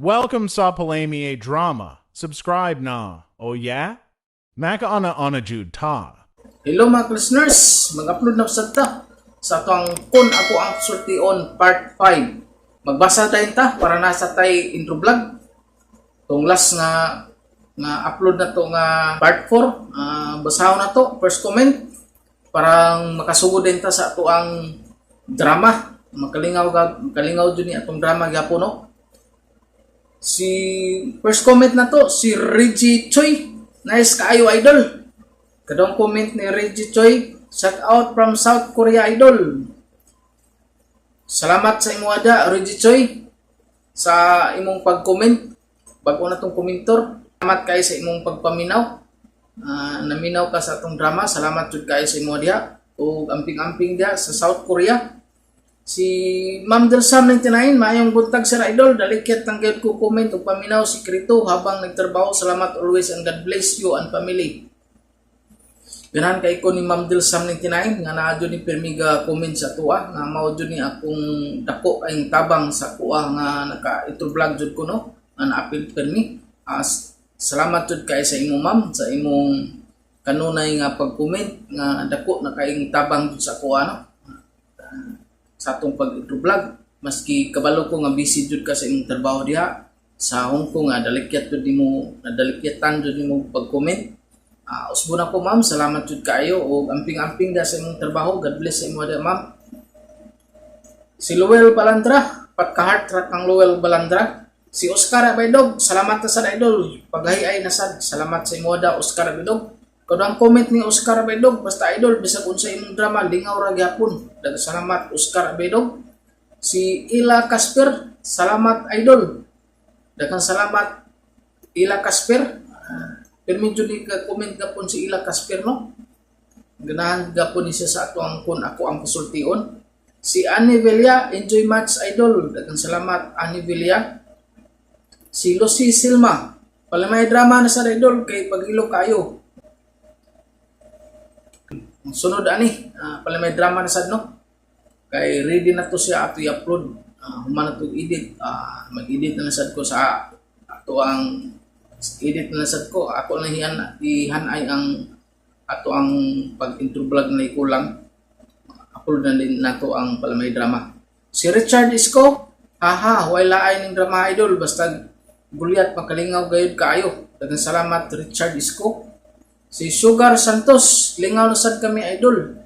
Welcome sa Palamie Drama. Subscribe na. Oh yeah? Maka ana jud ta. Hello mga listeners, mag-upload na sa itong Kun Ako Ang Sultion Part 5. Magbasa tayo ta para nasa tayo intro vlog. Itong last nga upload na to nga Part 4. Basahon na to, first comment. Parang makasugod din ta sa ito ang drama. Makalingaw dyan ni atong drama gapon no? Si first comment na to, si Reggie Choi. Nice kaayo idol. Kadong comment ni Reggie Choi, shout out from South Korea idol. Salamat sa imo ada Reggie Choi sa imong pag-comment. Bago na tong komentor. Salamat kayo sa imong pagpaminaw. Naminaw ka sa atong drama. Salamat jud kayo sa imo dia o amping-amping dia sa South Korea. Si Ma'am Delsam 99, mayong buntag sir idol, dalikit ng gayud ko comment ug paminaw sikreto habang nagtrabaho. Salamat always and God bless you and family. Ganahan kay ko ni Ma'am Delsam 99 nga naa jud ni permiga comment sa tuwa nga mao jud ni akong dako ay tabang sa kuha nga naka-ito vlog jud ko no. Naapil permi. Salamat jud kay sa imo ma'am sa imong kanunay nga pag-comment nga dako na kaing tabang jud sa kuha no. Sa atong pag-ito vlog, maski kabalo ko nga busy jud ka sa imong trabaho diha sa Hong Kong nga dalikyat jud nimo, nadalikyatan jud nimo pag-comment. Usbon ako ma'am, salamat jud kaayo og amping-amping da sa imong trabaho. God bless sa imo da ma'am. Si Luel Balandra, pagka-heart track ang Luel Balandra. Si Oscar Abaydog, salamat sa idol. Paghay-ay nasad, salamat sa imo da Oscar Abaydog. Kadang comment ni Oscar Abaydog, basta idol, bisag unsa imong drama, lingaw ra gyapon. Daghang salamat Oscar Abaydog. Si Ila Casper, salamat idol. Daghang salamat Ila Casper. Permi jud ni ka comment gapon si Ila Casper no. Ganahan gapon ni siya sa ato ang Kun Ako Ang Sultion. Si Annie Villa, enjoy match idol. Daghang salamat Annie Villa. Si Lucy Silma, palamay drama na sa idol kay pagilo kayo. Sunod ani, palamay drama na sad no. Kay ready na to siya ato i-upload. Human na to edit. Mag-edit na sad ko sa ato ang edit na sad ko. Ako na ihanay ang ato ang pag-intro vlog na ikulang. Upload na din nato ang palamay drama. Si Richard Isko, wala ay ning drama idol basta gulyat pagkalingaw gayud kaayo. Daghang salamat Richard Isko. Si Sugar Santos, lingaw na sad kami idol.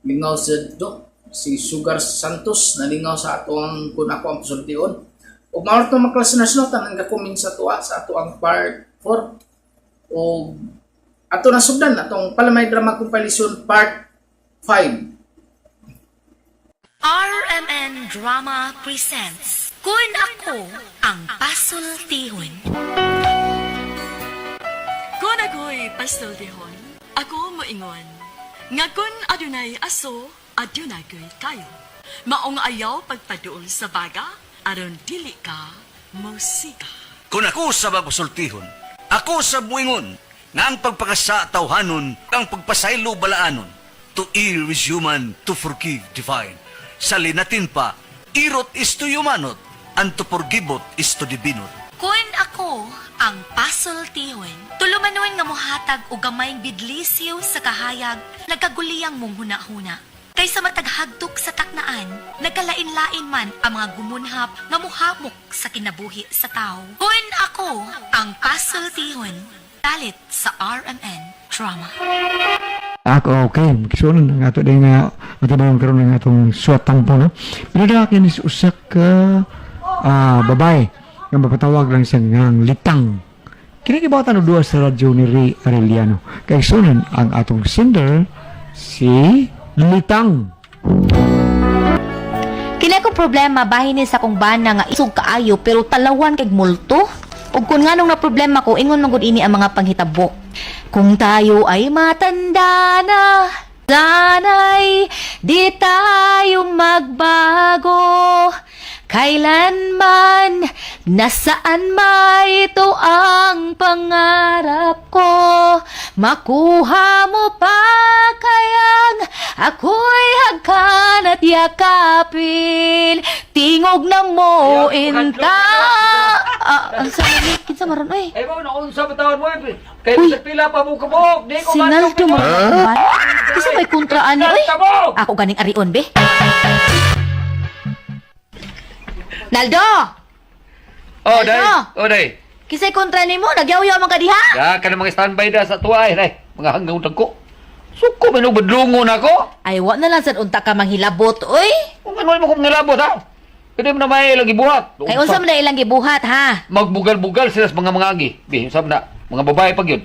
Lingaw sad do. Si Sugar Santos nalingaw sa ato ang Kun Ako Ang Sultion. Ug mao to maklas national tanan nga comment sa tuwa sa ato ang part 4. O ato na sugdan atong palamay drama compilation part 5. RMN Drama presents Kun Ako Ang Pasultihon. Kung ako'y pasultihon, ako moingon. Nga kun adunay aso, adunay ko'y kayo. Maong ayaw pagpaduol sa baga, aron dili ka musika. Kung ako sa pasultihon, ako sa buingon, nga ang pagpakasa tawhanon, ang pagpasaylo balaanon. To err is human, to forgive divine. Sa linatin pa, irot is to humanot, and to forgivot is to divinot. Kun Ako Ang Pasultihon, tulumanon nga mohatag o gamayng bidlisiw sa kahayag, nagkaguliyang mong huna-huna. Kaysa mataghagtok sa taknaan, nagkalain-lain man ang mga gumunhap nga muhamok sa kinabuhi sa tao. Kun Ako Ang Pasultihon, talit sa RMN Drama. Ako okay, magsunod ang ato din nga matibawang karoon ng atong suwatang po no. Pinadakin is usak ka babae nga mapatawag lang siya ngang litang. Kinikibatan o duwa sa radyo ni Ray Arellano. Kaya sunan ang atong sender, si Litang. Kila ko problema bahin ni sa kong bana nga isog kaayo pero talawan kay multo. Ug kun nganong na problema ko ingon magud ini ang mga panghitabo. Kung tayo ay matanda na, sana'y di tayo magbago. Kailanman, nasaan may ito ang pangarap ko. Makuha mo pa kayang ako'y hagkan at yakapin. Tingog na mo inta. Ang sabi, kinsa maron, oy. Ay mo, naunsa ba tawon mo eh? Kaya Uy. sa pila pa mo kabok. Di ko Si Naldo mo. Kasi may kontraan ni, oy. Ako ganing arion, be. Naldo! Oh, day. Ano? Oh, day. Kisay kontra ni mo, nagyaw-yaw man ka diha. Ya, ka na mga standby da sa tuwa eh, day. Mga hanggang ko. Suko, may badlungo na ko. Ay, wa na lang sad unta ka manghilabot, oy. Kung ano mo kong nilabot, ha? Pwede mo na may lagi buhat. Kay unsa man na ilang gibuhat, ha? Magbugal-bugal sila sa mga agi. Bi, sab na, mga babae pag yun.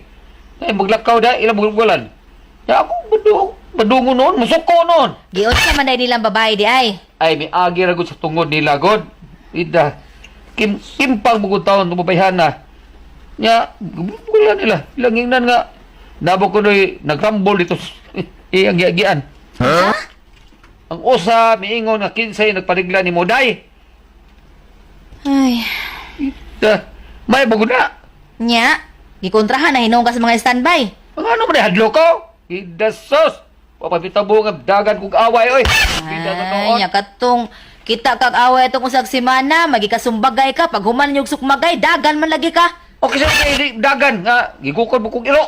Eh, maglakaw da, ilang bugal-bugalan. Ya, ako, badungo noon, musuko noon. Giot sa man na nilang babae di ay. Ay, may agi ragod sa tungod nila, God. Ida, kimpang bugod taon, tumabayhan na. Ya, bulan nila. Ilang ingnan nga. Nabo ko no'y nagrambol dito. Iyang giagian. Ha? Ang usa, miingon nga kinsay nagpanigla ni Moday. Ay, Da, may bugod na. nya. Gikontrahan na hinong ka sa mga standby. Ang ano mo na hadlo ko? Ida sos. Papapitabo nga dagan kong away, oy. Ida sa Ay, noon. nya katong kita kag away itong usag semana, magikasumbagay ka, pag human yung sukmagay, dagan man lagi ka. Okay, sa dagan nga. Gigukod mo kong ilo.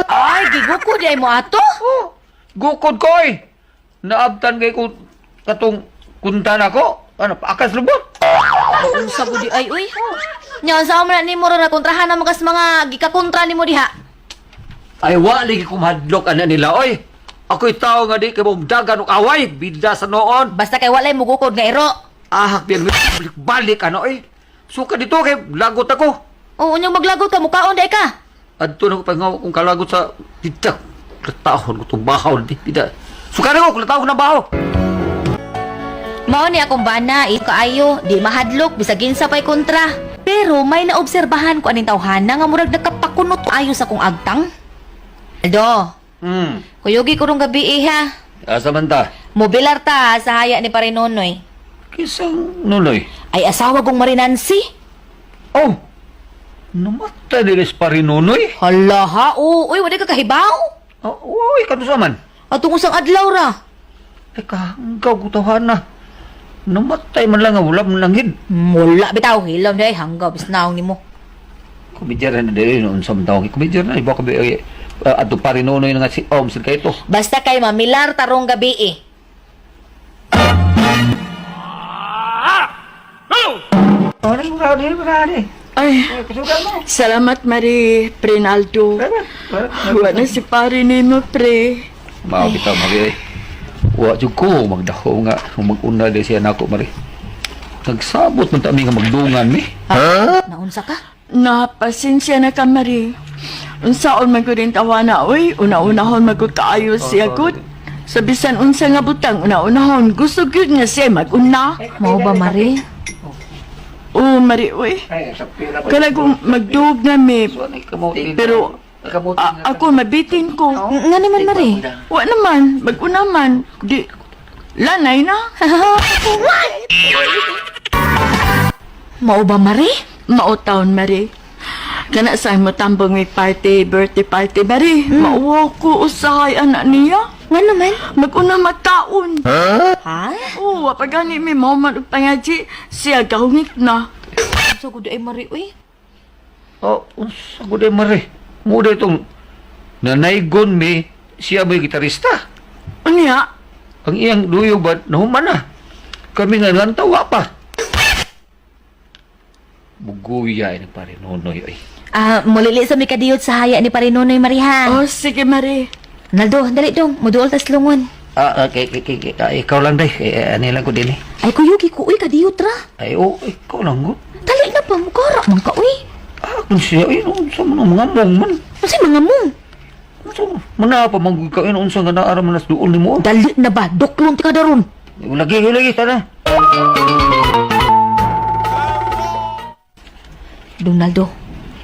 Ay, giguko di ay mo ato. Oh, gukod ko, oy. Naabtan kay ko katong kuntan ako. Ano, paakas lubot. Unsa ko di ay, uy. Nya, sa mo na ni mo na kontrahan na magas mga gikakontra ni mo diha. Ay, wali ko mahadlok ana nila, oy. Ako'y tao nga di kay mong dagan og away, bida sa noon. Basta kay walay mo gukod nga iro. Ahak biyan balik ano, oy. Suka dito kay lagot ako. Oo, unyong maglagot ka, mukhaon day ka. Adto na ko pangaw kung kalagot sa titak. Katahon ko itong bahaw, di bida. Suka na ko, katahon na bahaw. Mao ni akong bana, kaayo, di mahadlok, bisag ginsa pa'y kontra. Pero may naobserbahan ko aning tawhana nga murag nakapakunot ayo sa kong agtang. Aldo, kuyugi ko rong gabi ha. Asa man ta? Mobilar ta sa haya ni Parinonoy. Kisang nuloy. Ay asawa kong Marinansi. Oh, namatay nilis pa rin nunoy. Hala ha, uy, wala ka kahibaw. Oh, uy, kanusa man. Atong usang adlaw ra. Teka, ang kagutahan na. Namatay man lang nga, wala man langhid. Wala bitaw, hilaw day, hanggaw, bisnaong ni mo. Kumidjar na dali noon sa mga tawag. Kumidjar na, iba ko ba, ato pa rin nunoy na nga si Om, sila kayo to. Basta kay mamilar tarong gabi Ay, salamat Mari, Prinaldo. Wala si pare nimo, pre. Mao kita mari. Wa jud ko magdaho nga mag-una di siya nako mari. Nagsabot man ta mi nga magdungan mi. Naunsa ka? Napasensya na ka, Mari. Unsaon man ko rin tawana, oy. Una-unahon magkakaayos siya gud. Sa bisan unsa nga butang, una-unahon. Gusto gyud nga siya mag-una. Mao ba, Mari? Oo, Mari, oy. Kala kong magduog na mi. Pero ako mabitin ko. Nga naman, Mari. Wa naman, mag-una man. Di, lanay na. Mao ba, Mari? Mautaon, Mari. Kana sa mo tambong may party, birthday party, Mari. Mauwa ko usahay anak niya. Nga naman? Mag-una magkaon. Ha? Oo, wapagani may mauman og pangaji. Siya gahungit na. So, good ay, Mari, uy. Oh, unsa gud ay mari. Mo itong nanaygon mi siya may gitarista. Unya, Ang iyang luyog ba nahuman na. Kami nga nantawa pa. Buguya ni pare nonoy ay. Mulili sa may kadiyot sa haya ni Parinonoy, Mari, ha? oh sige, Mari. Naldo, dali dong. Muduol tas lungon. Ikaw lang day. Ano lang ko din eh. Ay, kuyugi ko, uy, kadiyot ra. Ay, ikaw lang ko. Dali na pa, mukara man ka, uy. Kung siya, ay, unsa mo mga mong man. Kasi mga mo. Unsa mo? Mana pa mong ka, unsa nga naara man nas duol ni mo. Dali na ba? Doklong ti ka daron. Lagi, tana. Donaldo,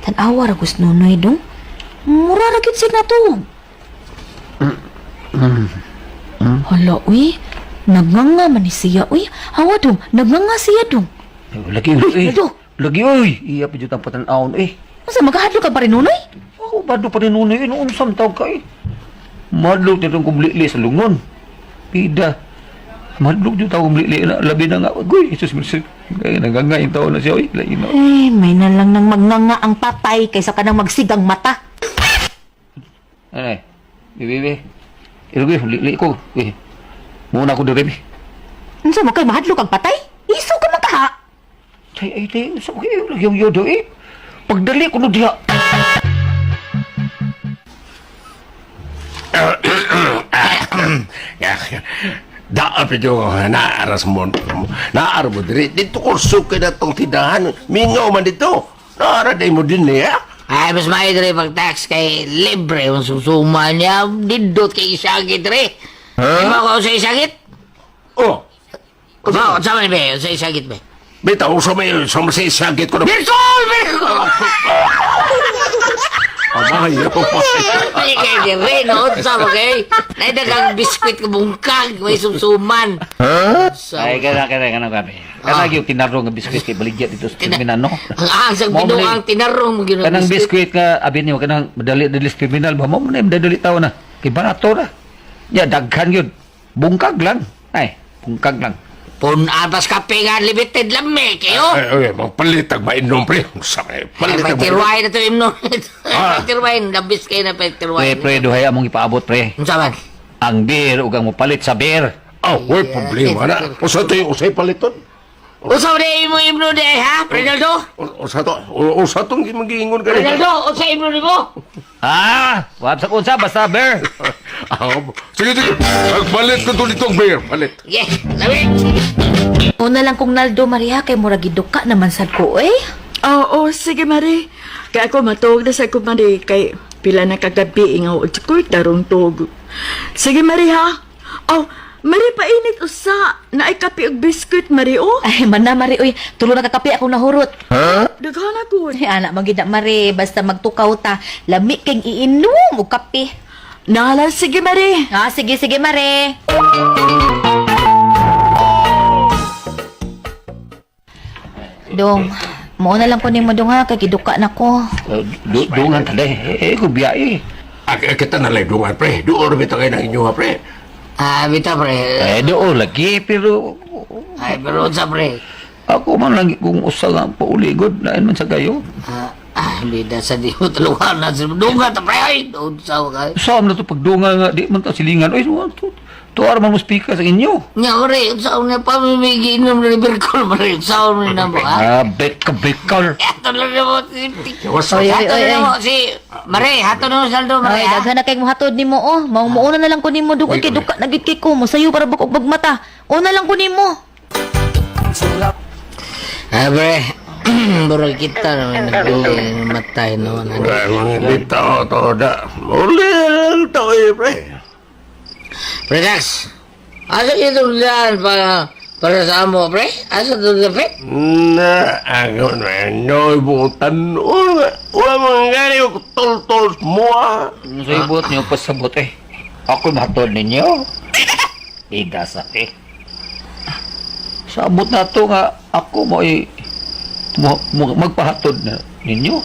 tanawa ra gusto nunoy dong. Mura ra gid sig nato. Hala, uy. Nagnganga man ni siya, uy. Hawa dong, nagnganga siya dong. Lagi, Ito. Lagi, oy. Iya pa jutang patanaon, eh. Masa magahadlo ka pa rin nunoy? Ako, bado pa rin nunoy, unsam tawag ka, eh. Madlo nitong kumlili sa lungon. Pida. Madlog yung tao kumlili na, labi na nga, agoy, Jesus, nagangay yung tao na siya, oy, lain na. May na lang nang magnganga ang patay kaysa ka nang magsigang mata. Ano bibi, irugoy, lili ko, muna ako dire, Unsa mo kay mahadlok ang patay? Iso ka makaha. ay, sa okay, yung yodo, pagdali ko no diha. Daan pa yung naaras mo. Naara mo diri. Dito kurso ka na itong tindahan. Mingaw man dito. Naara day mo din niya. Ay, mas maidre pag-tax kay libre yung susuma niya. Dindot kay isagit re. Di ba ako sa isagit? Oh. Ba, sa man ba? Sa isagit ba? Bitaw sa may sakit ko na. Birkol! Birkol! Abay, Ay, kay dire, no? Sa mo kay? Naidagang biskwit ka bungkag. May susuman. Ay, kana, yung tinarong nga biskwit kay baligya dito sa terminal, no? Ang asang binuang tinarong mo ginong Kanang biskwit nga, abin niyo, kanang madali sa terminal ba? Mo na yung madali tao na. Kay barato na. Ya, daghan yun. Bungkag lang. Ay, bungkag lang. Punatas kape nga limited lang me kayo. Ay, magpalitag mainom pre. Sakay. Ay, Palitag may tirway na to imno. May tirway, nabis kayo na pa tirway. Pre, duhay among ipaabot, pre. Ano saman? Ang beer, ugang mo palit sa beer. Oh, way problema na. Usa to yung usay paliton. Usaw na imno imno de ha, Renaldo? Usa tong magiingon ka rin. Renaldo, usaw imno ni mo? Wab sa kunsa, basta beer. Sige. Magpalit ko to ditong beer. Palit. Yes, labi. Una lang kong Naldo Maria kay murag giduka naman sad ko Oo, sige Mari. Kaya ako matog na sa ko Mari kay pila na kagabi nga o tikoy tarong tog. Sige Mari ha. Oh, Mari painit usa na ay kape og biskuit Mari oh. Ay, man na Mari, uy, tulo na kakapi akong nahurot. Daghan ako. Ay, anak, magida Mari, basta magtukaw ta, lami kang iinom o kape. Nala, sige Mari. Sige, Mari. Dong, mauna lang ko ni mo dong ha, kay giduka na ko. Dungan taday. Ko biyahe. Kita na lang dungan pre. Doon bitaw kayo ng inyo ha pre. Bita pre. Doon lagi, pero Ay, pero sa pre. ako man lagi kung usa nga pauligod na man sa kayo. Bida sa di mo tulungan na sa dunga ta pre. Ay, doon sa kay. Saan na to pagdunga nga, di man ta silingan. Ay, tuwar man mo speaker sa inyo. Nya ore, sa una pa mimigi inom na birkol Mari. Sa una na mo ha. Bekal. Ato na mo si Oy, Hato na mo si Mari. Hato na mo saldo Mari Ay, ha. daghan na kay mo hatod nimo mauna na lang ko nimo dugay kay duka nagit kay ko mo sayo para bakog bagmata. Una lang ko nimo. Bre. Bro kita naman matay naman. Mga bitaw to da. Uli to pre. Predax. Asa ito dyan para sa amo, pre? Asa ito dyan, pre? Na, ako na, no, ibutan. Wala mga gani, tol-tol mo Sa ibot niyo pasabot Ako matod ninyo. Igasa Sabot na to nga ako mo magpahatod na ninyo.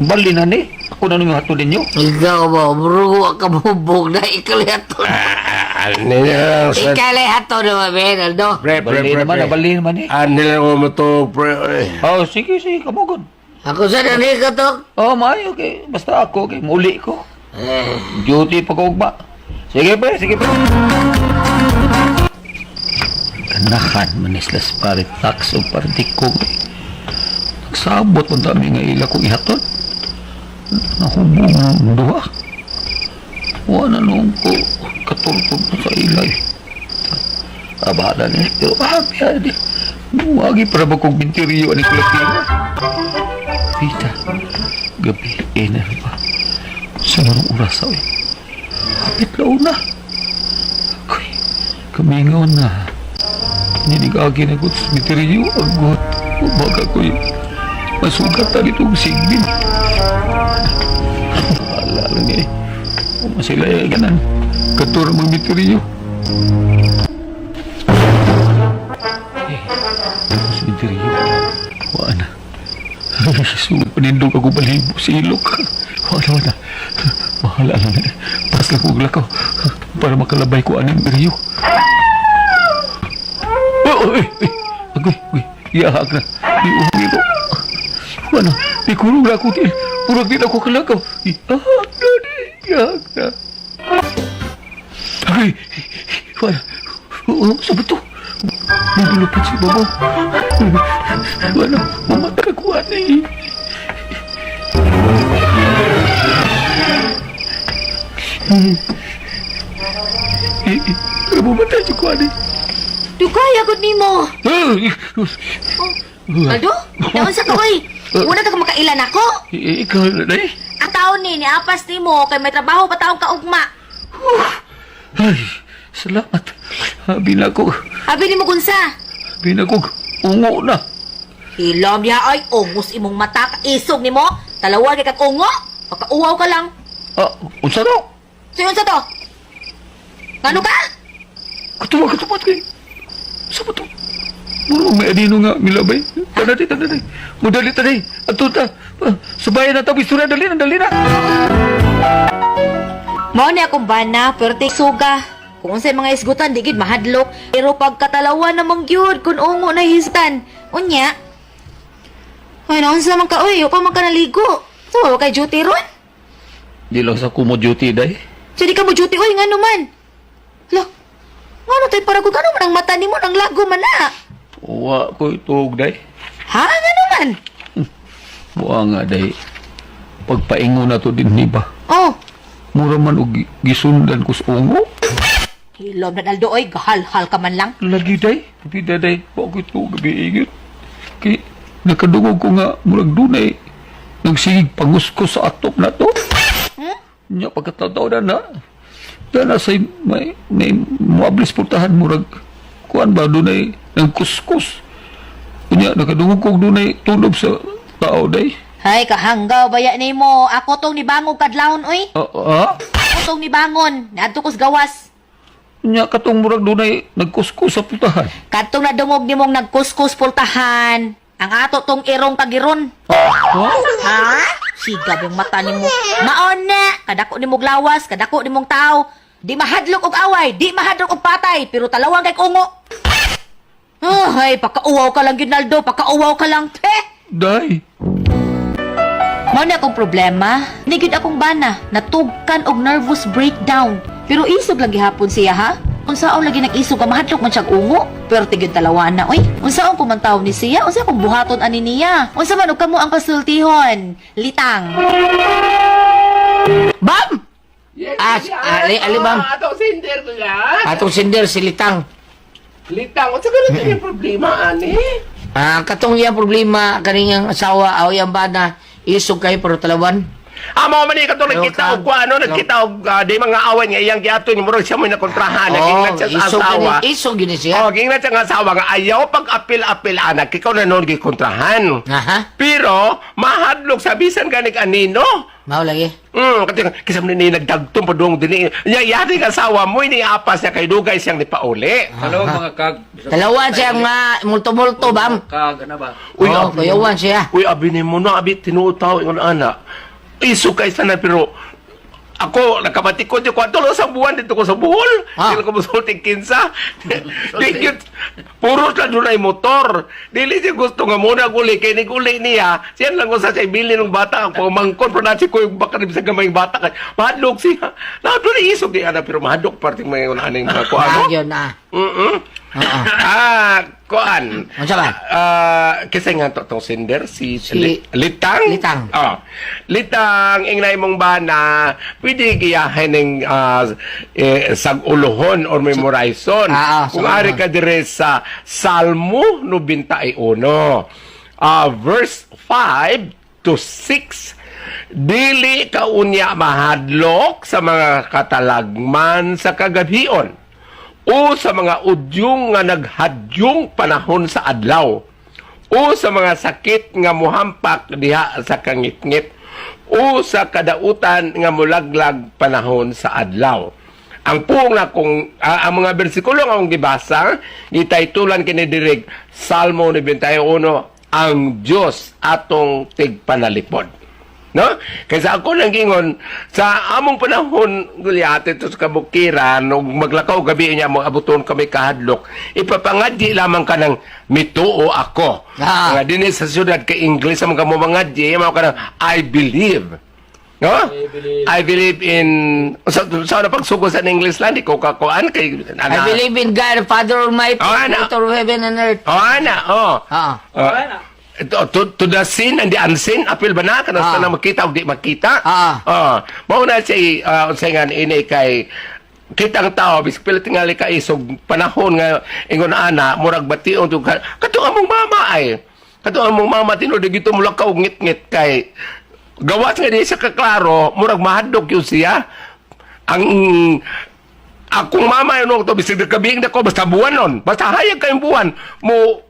Bali na ni. Ako na nung hatod ninyo. Ikaw ba, bro, ka bubog na ikalihato. Ikalihato naman, Benaldo. Pre. Bali naman Nila ko mo to, pre. Oh, sige, kamugod. Ako sa nani ka to? Oh, maayo kay basta ako kay muli ko. Duty pag ugma. Sige pre. Ganahan manislas parit tax o partikong. Nagsabot ang dami nga ila kong ihatod. Nahubong ang duha. Wala nung ko katultog na sa ilay. Abala niya. Pero happy di. Wagi para ba kong binteriyo ni kolektibo. Vita. Gabi. Na ba? Sa larong oras ay. Hapit lao na. Ako'y kamingaw na. Ninigagi na ko sa binteriyo. Agot. Umaga ko'y masugat na itong sigbin. Alala niya masila ganan. Katura mga binteriyo. Sa binteriyo. Wala na. Sunod panindog ako balibo sa ilok. Wala. Mahala na. Pas lang kong lakaw para makalabay ko anong binteriyo. Uy, agoy, iyaak na. Iuwi ko. Wala, ikulong na ako din. Purag din ako kalagaw. Iyaak na. Ay, wala. Sabi to. Bubulupit si Babaw. Wala, mamatay ko ani. Mamatay ko ani. Dugay, agad ni mo. Aldo, naman sa kaway. Una ka makailan ako. Ikaw na day? Ang taon ni apas ni mo, kay may trabaho pa taong kaugma. Ay, salamat. Habi na ko. Abi ni mo kunsa. Habi na ko. Ungo na. Hilom niya ay ungos imong mata isog ni mo. Talawa kay kakungo. Pagkauwaw ka lang. Ah, unsa daw? Sino sa to? Ngano ka? Katuwa kayo. Sa ba to? Muro may adino nga milabay. Tanay. Mudali tanay. Ato ta. Subayan na tapos istorya. Dali na. Mao ni akong bana, pero take suga. Kung unsay mga isgutan, di gid mahadlok. Pero pagkatalawa namang gyud kung ungo na histan. Unya. Ay, naunsa man ka, uy. Pa man ka naligo. So, kay duty ron. Di lang sa kumo duty, day. So, di ka mo duty, uy. Nga naman. Hala. Nga tayo para kung ano man ang mata ni mo, nang lago man na. Uwa ko itog, day. Ha? Nga naman. Buwa nga, day. Pagpaingo na to din, di ba? Oh. Mura man og gisundan ko sa ungo. Hilom na Aldo, oy. Gahal-hal ka man lang. Lagi, day. Bida, day. Bakit ito gabi-ingit? Kaya nakadungog ko nga murag dunay. Nagsigig panguskos sa atop na to. Nya pagkatataw na. Dana say may muablis putahan murag kuan ba dunay nagkuskus. Nya nakadungog ko dunay tulob sa tao, day. Hay, kahanggaw baya ni mo. Ako tong nibangog kadlawon, oy. Ako tong nibangon. Naadto kos gawas. Nya katong murag dunay nagkuskus sa putahan. Kadtong nadungog nimong nagkuskus pultahan. Ang ato tong irong kagiron. Ha? Sigab yung mata nimo. Maon na. Kadako nimong lawas, kadako nimong tao. Di mahadlok og away, di mahadlok og patay, pero talawang kay kungo. Ay, pakauwaw ka lang, Ginaldo. Pakauwaw ka lang, te. Day. Mao na akong problema. Nigid akong bana, natugkan og nervous breakdown. Pero isog lagi hapon siya, ha? Unsaon lagi nag-isog ka mahadlok man siyang ungo. Pero tigid talawan na, oy. Unsaon kumantaw ni siya? Unsa kung buhaton ani niya? Unsa man og kamo ang pasultihon? Litang. Bam! Ali bam. Atong sinder ko yan. Atong sinder si Litang. Litang, what's ganun yung problema, ani? Katong iyang problema kaning asawa aw iyang bana isog kay pero talawan. Amo man ni kato nagkita og kuano, nagkita og di mga awan nga iyang giato ni murag siya mo na kontrahan, naging siya sa asawa. Isog gini siya. Oh, ging na siya nga asawa nga ayaw pag-apil-apil anak, ikaw na noon gikontrahan. Aha. Pero mahadlok sa bisan ganig anino. Mao lagi. Kasi ni nagdagtong pa doon din. Yari ka asawa mo, iniapas niya kay dugay siyang nipauli. Hello mga kag. Talawan siya nga multo-multo bam. Kag ano ba? Uy, kuyawan siya. Uy, abi ni mo na, abi tinuutaw yung anak. Iso kay sana, pero ako, nakabatikod yung kwarto, sa buwan dito ko sa Bohol. Sino ko musulting kinsa. Puro na doon ay motor. Dili siya gusto nga muna guli. Kaya ni guli niya, siya lang ko sa siya ibili ng bata. Ang pamangkon, pero nasi ko yung baka sa gamayng bata. Mahadlok siya. Doon ay isog di ana, pero mahadlok parting mga unaning mga kuano. Yun na. Kuan. Ano ba? Kasi nga to sinder, si Litang. Litang. Litang, ingnay mong bana, pwede giyahin ng sag-ulohon or memorizon. Kung ari ka dire sa Salmo 91, verse 5 to 6, dili ka unya mahadlok sa mga katalagman sa kagabion o sa mga udyong nga naghadyong panahon sa adlaw o sa mga sakit nga muhampak diha sa kangitngit o sa kadautan nga mulaglag panahon sa adlaw. Ang puong na kung ang mga bersikulo nga akong gibasa, gitaytulan kini dirig Salmo 91, ang Dios atong tigpanalipod. No? Kaysa ako nang gingon, sa among panahon, gulyate ito sa kabukiran, nung maglakaw gabi niya, abuton kami kahadlok, ipapangadji lamang ka ng mituo ako. Nga din sa syudad ka English, sa mga mumangadji, mga ka ng I believe. No? I believe in... Sa na pagsugo sa English lang, di ko kakuan kay... I believe in God, Father Almighty, Creator of heaven and earth. To the sin and the unseen, apil ba na? Kanasta na makita o di makita? Mauna siya, nga ini kay kitang tao, bispil tingali ka isog panahon nga ingon ana, murag bation to kato among mama ay. Kato among mama tinuod gito mulakaw ngit-ngit kay gawas nga di siya kaklaro, murag mahadlok yun siya. Ang akong mama yun to, bisig kabing na ko, basta buwan nun. Basta hayag kayong buwan mo.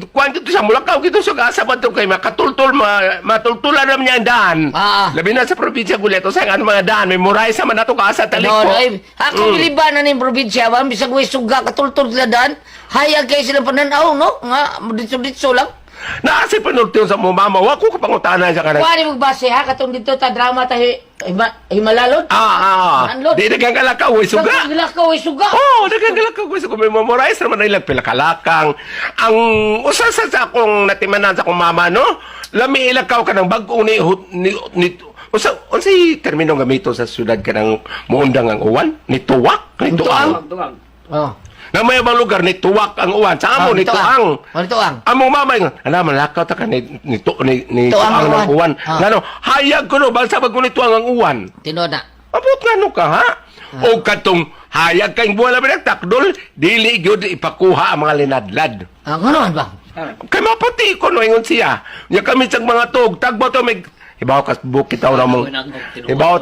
Kuan kito siya mulakaw kito sa asa ba to kay makatultul matultulan na niya ang daan. Labi na sa probinsya Guleto sa ano mga daan may muray sa man ato ka asa taliko. Ako biliban na ning probinsya ba bisag way suga katultul sila daan. Hayag kay sila pananaw no nga ditso lang. Naasi panultul sa mo mama wa ko kapangutanan sa kanang. Kuan mo base ha katong dito ta drama ta himalalod. Di dagang kalakaw way suga. Dagang kalakaw way suga. Dagang kalakaw way suga may memorize naman ilang pila kalakang. Ang usa sa akong natimanan sa akong mama no, lami ilakaw ka ng bag-o ni unsay termino gamito sa syudad ka ng muundang ang uwan? Ni tuwak? Ni tuang? Na may ibang lugar ni tuwak ang uwan. Sa amo ni tuang. Ni tuang. Among mama yun, alam, malakaw ta ka ni tuang ang uwan. Ngano, hayag ko no, balsa ba ko ni tuang ang uwan? Tinood na. Abot nga no ka, ha? O katong hayag kayong buwan na takdol, dili gyud ipakuha ang mga linadlad. Ganoon ba? Kay mapati ko no, ingon siya. Nya kami sa mga tog, tagbo to may ibaw ka bukit taw na mong ibaw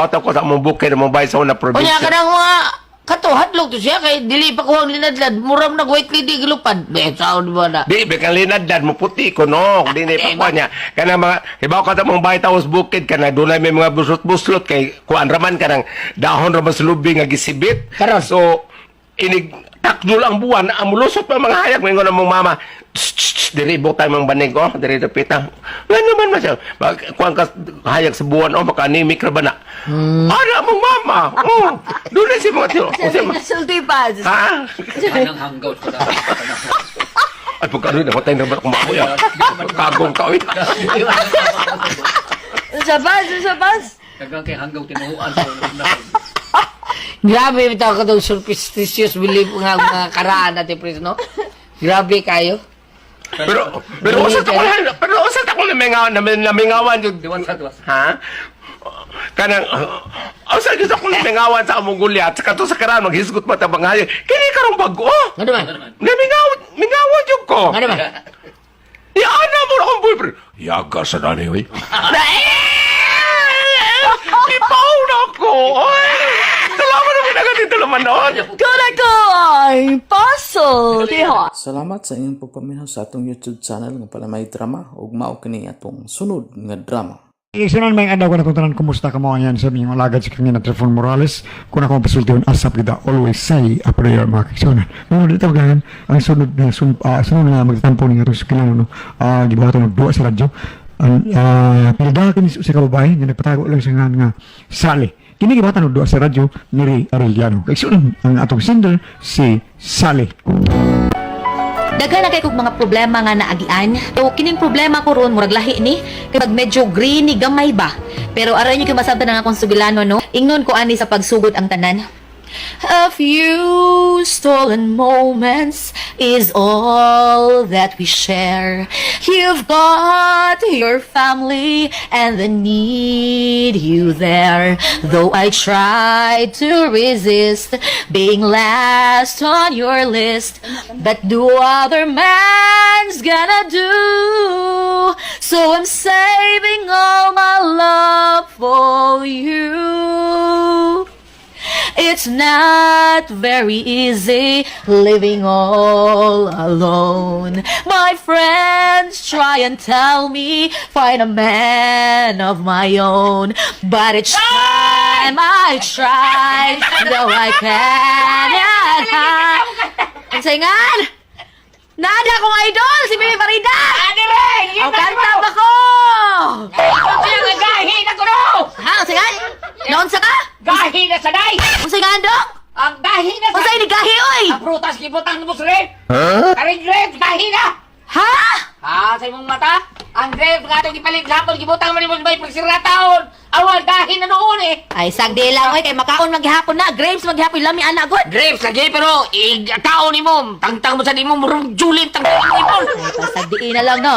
taw ko sa mong bukit na mong bay sa una probinsya. Unya ka ng mga katuhadlok to siya kay dili pa kuhang linadlad muram na white lady gilupad saon ba na di bekang linadlad mo puti ko no di na pa niya kana mga ibaw ka ta mong bay taos bukid kana dunay may mga buslot kay kuan raman kanang dahon raman sa lubi nga gisibit so inig takdol ang buwan ang mulusot pa mga hayag mingon among mama diri butay mang banig diri dapita nga naman masya kuan ka hayag sa buwan makanimik ra ba na ana mong mama dunay si mga tiro Sulti pa. Anong hanggaw ko na. ay pagkano na matay na ba kumakoy kagong ka Sabas. Kagang kay hanggaw tinuhuan ko. grabe bitaw ka daw superstitious belief nga mga karaan natin pres no grabe kayo pero usa ta ko namingawan jud ha kanang usa gyud ako namingawan sa among gulyat sa kato sa karan maghisgot mata banghay kini karong bag-o ngano man mingawan jud ko ngano man ana mo akong boyfriend yaga sa nani oy ipaw na ko oy salamat na pinagatin naman noon Ay, Puzzle Tihon. Salamat sa inyong pagpaminaw sa atong YouTube channel nga pala may drama ug mao kini atong sunod nga drama. Isinan may adlaw ko na tanan kumusta ka mo yan sa inyong alagad sa kanya na Trifon Morales kung ako pasultihon asap kita always say a prayer mga kaigsunan. Mga dito gangan ang sunod na magtampo ni atong sukilan no. Di ba atong nagduwa sa radyo. Pinadakan ni sa kababae nga nagpatago lang sa nga Sally. Kini gibatan og duha sa radyo ni Arellano. Kaigsunan ang atong sender si Sally. Daghan na kay kog mga problema nga naagian. So kining problema ko ron murag lahi ni kay pag medyo green ni gamay ba. Pero aray niyo kay masabtan ang akong sugilano no. Ingnon ko ani sa pagsugod ang tanan. A few stolen moments is all that we share. You've got your family and they need you there. Though I tried to resist being last on your list, but do other man's gonna do. So I'm saving all my love for you. It's not very easy living all alone. My friends try and tell me find a man of my own, but each time I try, though I cannot hide. Ang saingan! Nada kong idol, si Bibi Farida! Ang kanta ba ko? Usayan? Naunsa ka? Gahi na sa day! Unsay nga andong? Ang gahi na sa... Unsay ni gahi oy? Ang prutas gibutang mo sa grapes! Karing grapes, gahi na! Ha? Sa imong mata, ang grapes nga itong ipalit hapon, gibutang man mo sa may pagsirataon. Awan, gahi na noon eh. Ay sagdi lang oy kay makaon maghapon na. Grapes maghapon lami ana god. Grapes lagi, pero taon ni mo. Tangtang mo sa di mo, murong julin, tangtang mo ipon. Ay pasagdiin na lang na.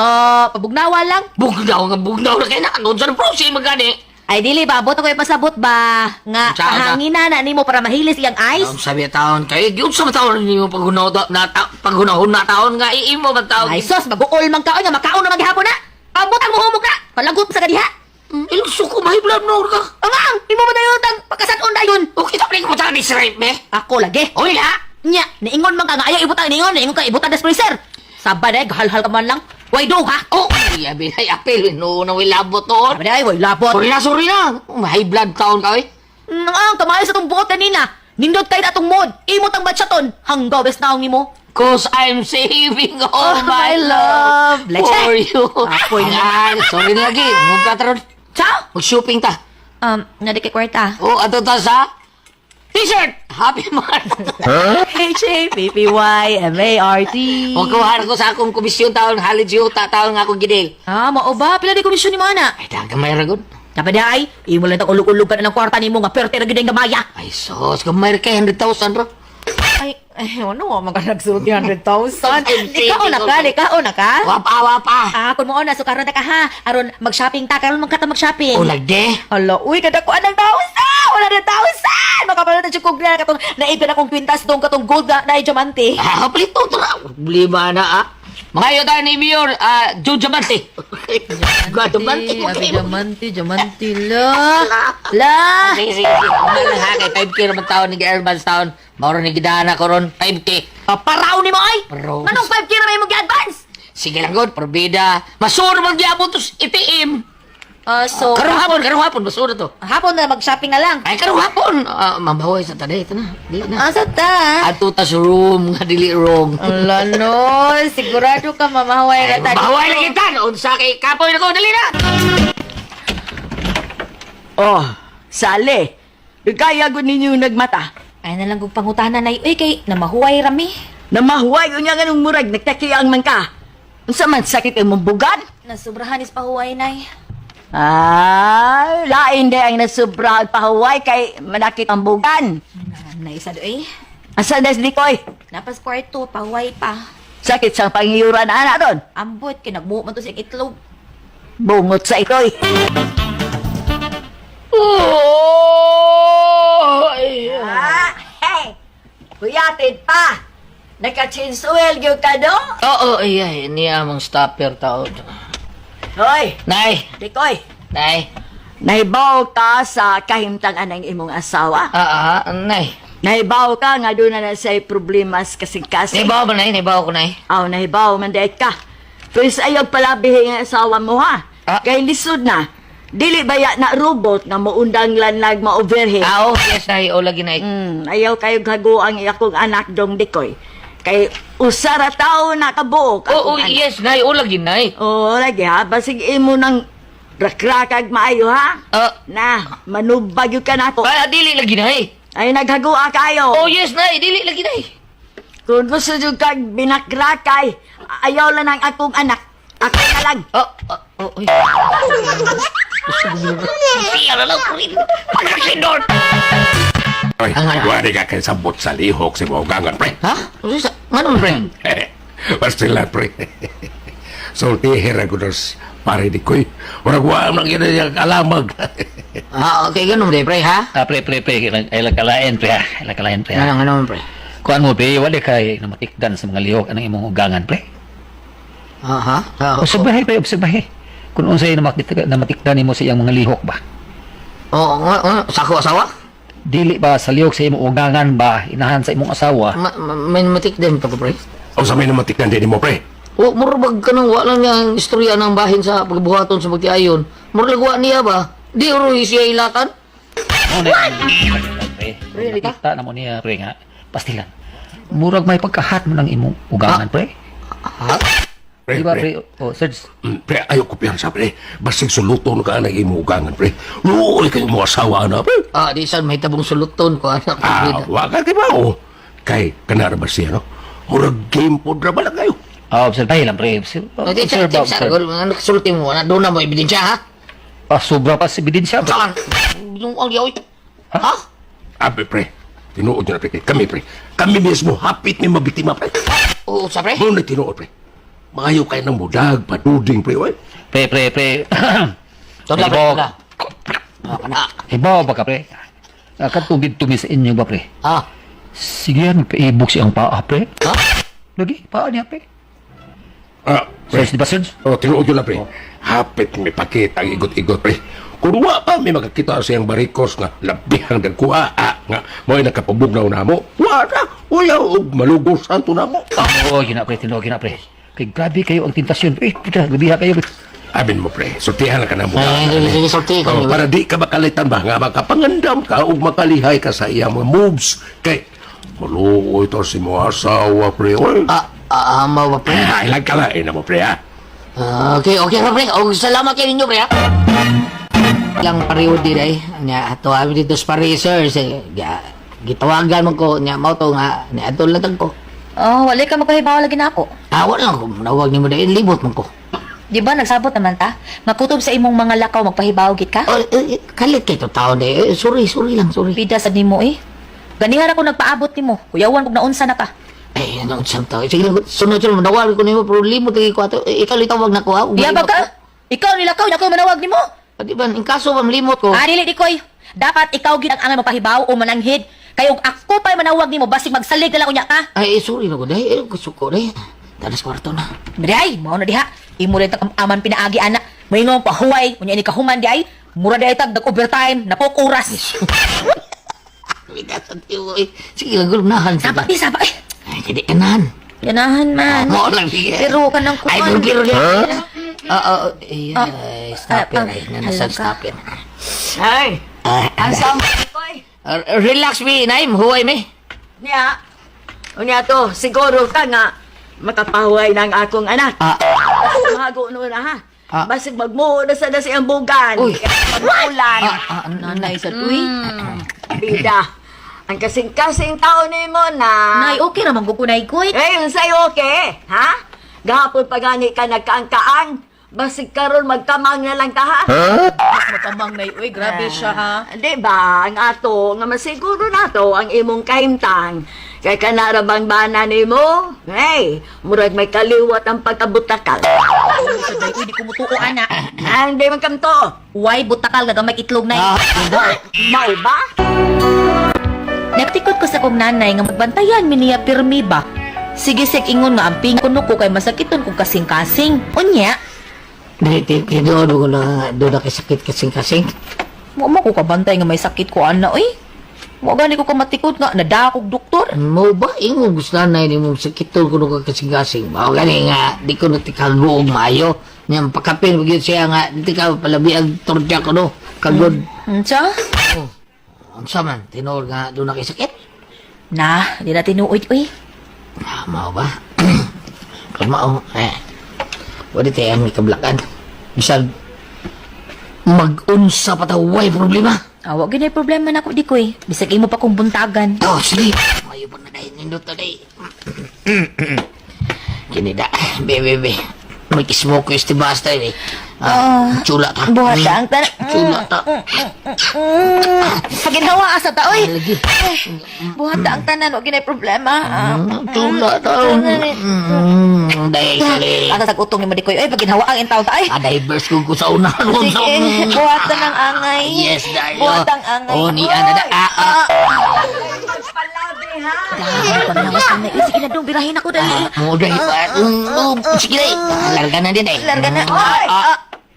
Pabugnawa lang. Bugnaw na kayo na. Doon sa prosin magani. Ay dili ba abot ako ipasabot ba nga Saan ka? pahangina na nimo para mahilis iyang ice. Ang sabi taon kayo, yun sa taon ninyo paghunahon na taon nga, iimo ba taon? Ay sos mag-uol man kaon nga makaon na maghapon na. Abot ang muhumog na. Palagot sa kadiha. Ilang suko, mahiblan mo ka. Ang imo man dayon tang pagkasadon dayon. Okay, tapos ko mo ni Srape, me. Ako lagi. Oy, ha? Nya, niingon man ka nga ayaw ibutang niingon ka ibutang des freezer. Sabad ay hal-hal ka man lang. Way do ha. Oh, yabi na apel. No, na will labot noon. Sabad ay way labot. Sorry na. May blood taon ka, eh. Ang kamay sa tong buot kanina. Nindot kay atong mod. Imo tang batsaton. Hanggaw bes naong nimo. Cause I'm saving all Oh, my my love love. Leche. for you. Apoy na. Sorry na lagi. Magpatron. Ciao. Mag-shopping ta. Nadi kay kwarta. Oh, ato ta sa T-shirt. Happy Month. H-A-P-P-Y-M-A-R-T. Huwag kuhaan ko sa akong komisyon taon. Halid siyo taon nga akong gidil. Mao ba? Pila di komisyon ni mana? Ay, dagamay ragon. Dapat ay, imo lang ulog-ulog ka na ng kwarta nimo nga perte ra gid ang gamaya. Ay, sos. Gamay ka 100,000 bro. Ay, ano mga nagsulot 100,000? Ikaw na ka? Wapa. Kung mo na, sukaron na ka ha. Aron, mag-shopping ta, karon man ka ta mag-shopping. Ulag de. Hala, uy, kadakuan ng 100,000! Makapala na siya kong na katong naipin akong kwintas doon katong gold na diamante. Plito to na. Lima na Mga iyo tayo ni Mayor, Joe Diamante. Diamante, la. Sige. Umalang ha, kay 5K naman taon ni Airbands taon. Mauro ni Gidana ko ron, 5K. Paraw ni mo ay! Paraw. Manong 5K na may mag-advance? Sige lang god, porbida. Masuro mag-iabot to itim. So, Karong hapon, masuro to. hapon na mag-shopping na lang. Ay, karong hapon. Mabahoy sa taday, ito na. Dili na. Asa ta? Ato ta sa room, nga dili wrong. Ala no, sigurado ka mamahaway na tayo. Mabahoy lang kita, noon sa kay kapoy na ko, dali na. Oh, sali. Kaya ko ninyo nagmata. Ay na lang kong pangutanan na kay namahuway rami. Namahuway unya nga nung murag, nagtakiyang man ka. Unsa man sakit imong bugan? Nasubrahan is pahuway nay. Lain di ang nasubra pahuway kay manakit ang bugan. Naisa do eh. Asa das likoy? Napas kwarto, pahuway pa. Sakit sa pangiyuran ana ron. Ambot, kinagbuo man to sa itlog. Bungot sa itoy. Hey! Kuyatid pa! Naka-chinsuel gyud ka do? Oo, ay, niya mong stopper taon. Hoy! Nay, Likoy! nay. Nahibaw ka sa kahimtangan ng imong asawa? Nay. Nahibaw ka nga doon na say problema kasi. Naibaw ba, nay? Naibaw ko, nay. Nahibaw man dahil ka. Pero sa ayaw palabihin ang asawa mo ha. Kay lisod na. Dili baya na robot nga maundang lanlag ma-overhead. Yes, nay. O, lagi, nay. Ayaw kayo gago ang iyakong anak dong dikoy. Kay usara tao na kabuok. Oo, yes, nay. O, lagi, nay. Oo, lagi ha. Basig imo ng rakrakag maayo ha. Na, manubag yun ka na ko. Dili lagi, nay. Ay, naghagua kayo. Oh, yes, nay. Dili lagi, nay. Kung gusto nyo kag binakrakay, ayaw lang ang akong anak. Ako na lang. Uy. Siya na lang, Prin. Pagkakindor. Ay, wari ka kayo sabot sa lihok si Maugangan, pre. Ha? Manong, Prin? Basta lang, pre. Sultiher ako dos pare di koy. Warag-waam lang yun yung alamag. Okay, ganun, Pre, ha? Pre. Ay lakalain, pre. Pre. Ano, Pre? Kuan mo, pre. Wala kay namatikdan sa mga lihok anang imong ugangan, pre. Obserbahe, pre. Obserbahe. Kung unsay namatikdan nimo sa iyang mga lihok ba? Oo, sako asawa? Dili ba sa lihok sa imong ugangan ba? Inahan sa imong asawa? May matik din pa, Pre. O sa may namatikdan din mo, pre. Murabag ka nang wala niyang istorya ng bahin sa pagbuhaton sa pagtiayon. Muragwa niya ba? Di oroy siya ilatan? Pre, nakita na mo niya, pre, nga. Pastilan. Murag may pagkahat mo ng imong ugangan, pre. Ha? Pre, Di ba, pre. pre? Oh, Sarge. Pre, ayaw ko piyansa, pre. Basig suluton ka na imugangan, pre. Luoy kayo mga asawa na, pre. Di saan may tabong suluton ko, anak. Waka kayo ba, oh. Kay, kanara ba siya, no? Murag game po, drama lang kayo. Observe tayo lang, pre. Observe, Check, observe. ano kasulti mo? Doon na mo ebidensya, ha? Sobra pa si ebidensya, pre. Saan? Yung ang yaw. Ha? Pre. Tinuod nyo na, pre. Kami mismo, hapit ni mabiktima, pre. Oo, sa pre? Muna tinuod, pre. Maayo kayo ng budag, paduding, pre, oy. Pre. Toda, pre, toda. Hibaw ba ka, pre? Katugid tumi sa inyo ba, pre? Ha? Sige yan, magpaibok siyang paa, pre. Ha? Lagi, paa niya, pre. Pre. Sarge, di ba, Sarge? Tinuod nyo na, pre. Hapit may pakita ang igot-igot, pre. Kung wa pa, may makakita siyang barikos nga labihang nagkuha, nga mo'y nakapabugnaw na mo. Wala, og malugos santo na mo. Oo, yun na, pre. Tinuod yun na, pre. Kay grabe kayo ang tentasyon, pre. Puta, gabiha kayo, pre. Abin mo, pre, sortihan lang ka na mo. Sige, sorti ko. Para di ka makalitan ba, nga makapangandam ka o makalihay ka sa iyang mga moves. Kay, maluoy to si mo asawa, pre. Oy. Ama ba, pre? Ilang kalain na mo, pre, ha? Okay, pre. Salamat kayo ninyo, pre, ha? Ilang pareho din ay. Ato kami dito sa Parisers. Gitawagan mo ko. Mao to nga. Atol lang ko. Oh, wala ka magpahibaw lagi na ako. Wala lang ko. Nawag ni mo dahil. Libot mo ko. Di ba nagsabot naman ta? Makutob sa imong mga lakaw magpahibaw gid ka? Kalit kayo tao na eh. Sorry lang. Pida sa nimo eh. Ganihan ako nagpaabot nimo. Kuyawan kog naunsa na ka. Anong isang tao? Sige lang. Sunod. Nawag ko nimo. Pero libot lagi ko ato. Ikaw litawag na ko ha. Di ba ka? Ikaw nilakaw na ko manawag nimo. Di ba? In kaso limot ko. Dili di koy. Dapat ikaw gid ang angan mapahibaw o mananghid. Kayong ako pa manawag nimo basig magsalig na lang unya ka. Sorry na ko dahil. Gusto ko dahil. Talas kwarto na. Day, mao na diha. Imo rin aman pinaagi ana. Moingon pa huway, unya ni kahuman di ay. Mura di ay tag overtime, napokuras. Sige lang, gulunahan. Sapa di sapa. Hindi kanahan. Yanahan man. Mo lang sige. Pero ka nang kuan. Ay, pero stop yan. Stop yan. Ay, asam koy. Relax me, Naim. Huway me. Niya. Unya to, siguro ka nga makapahuway ng akong anak. Mahago no na ha. Basig magmuo na sa siyang bugan. Uy. Pag-ulan. Nanay sa tuy. Bida. Ang kasing-kasing tao ni mo na. Nay, okay naman kukunay ko eh. Unsay okay, ha? Gahapon pa gani ka nagkaang-kaang. Basig karon magkamang na lang ta, ha? Matamang nay, uy, grabe siya ha. Di ba, ang ato, nga masiguro nato ang imong kahimtang. Kay kanarabang bana ni mo, hey, murag may kaliwat ang pagkabutakal. Saday, uy, di kumutuo ana. Hindi man kamto. Uy, butakal gagamay itlog nay. Mau ba? Nagtikot ko sa kong nanay nga magbantayan mi niya pirmi ba. Sige sik ingon nga amping kuno ko kay masakiton kog kasing-kasing. Unya, Dito ko na doon na kasakit kasing-kasing. mo ko kabantay nga may sakit ko ana uy. Mo gani ko kamatikot nga nadakog doktor. Mo ba? Ingo gusto na ni mo sakit ko no kasing-kasing. Mao gani nga di ko natikal buong maayo. Nyam pakapin gyud siya nga di ka palabi ang torja ko no. Kagod. Unsa? Unsa man tinol nga doon na kasakit? Na, di na tinuoy uy. Mao ba? Mao wala tayo ang kablakan. Bisag mag-unsa pa way problema. Awa gyud problema nako di koy. Bisag imo pa kong buntagan. Sige. Mayo pa na dahil nindot na dahil. Kinida. Bebe. May kismoke ko yung basta yun eh. Chula ta. Buhat ang tanan. Chula ta. Paginhawa asa ta oy. Lagi. Buhat ang tanan, wa gyud problema. Chula ta. Dahil kali. Asa sa utong ni mo di koy. Oy, paginhawa ang intaw ta ay. Diverse ko sa unahan. Sige, buhatan ang angay. Yes, dahil. Buhat ang angay. Oh, ni ana da. Palabi, ha? Dahil paglawas na may sige na dong birahin ako dali. Mo dahil pa. Sige dahil. Larga na din eh. Larga na. Oy!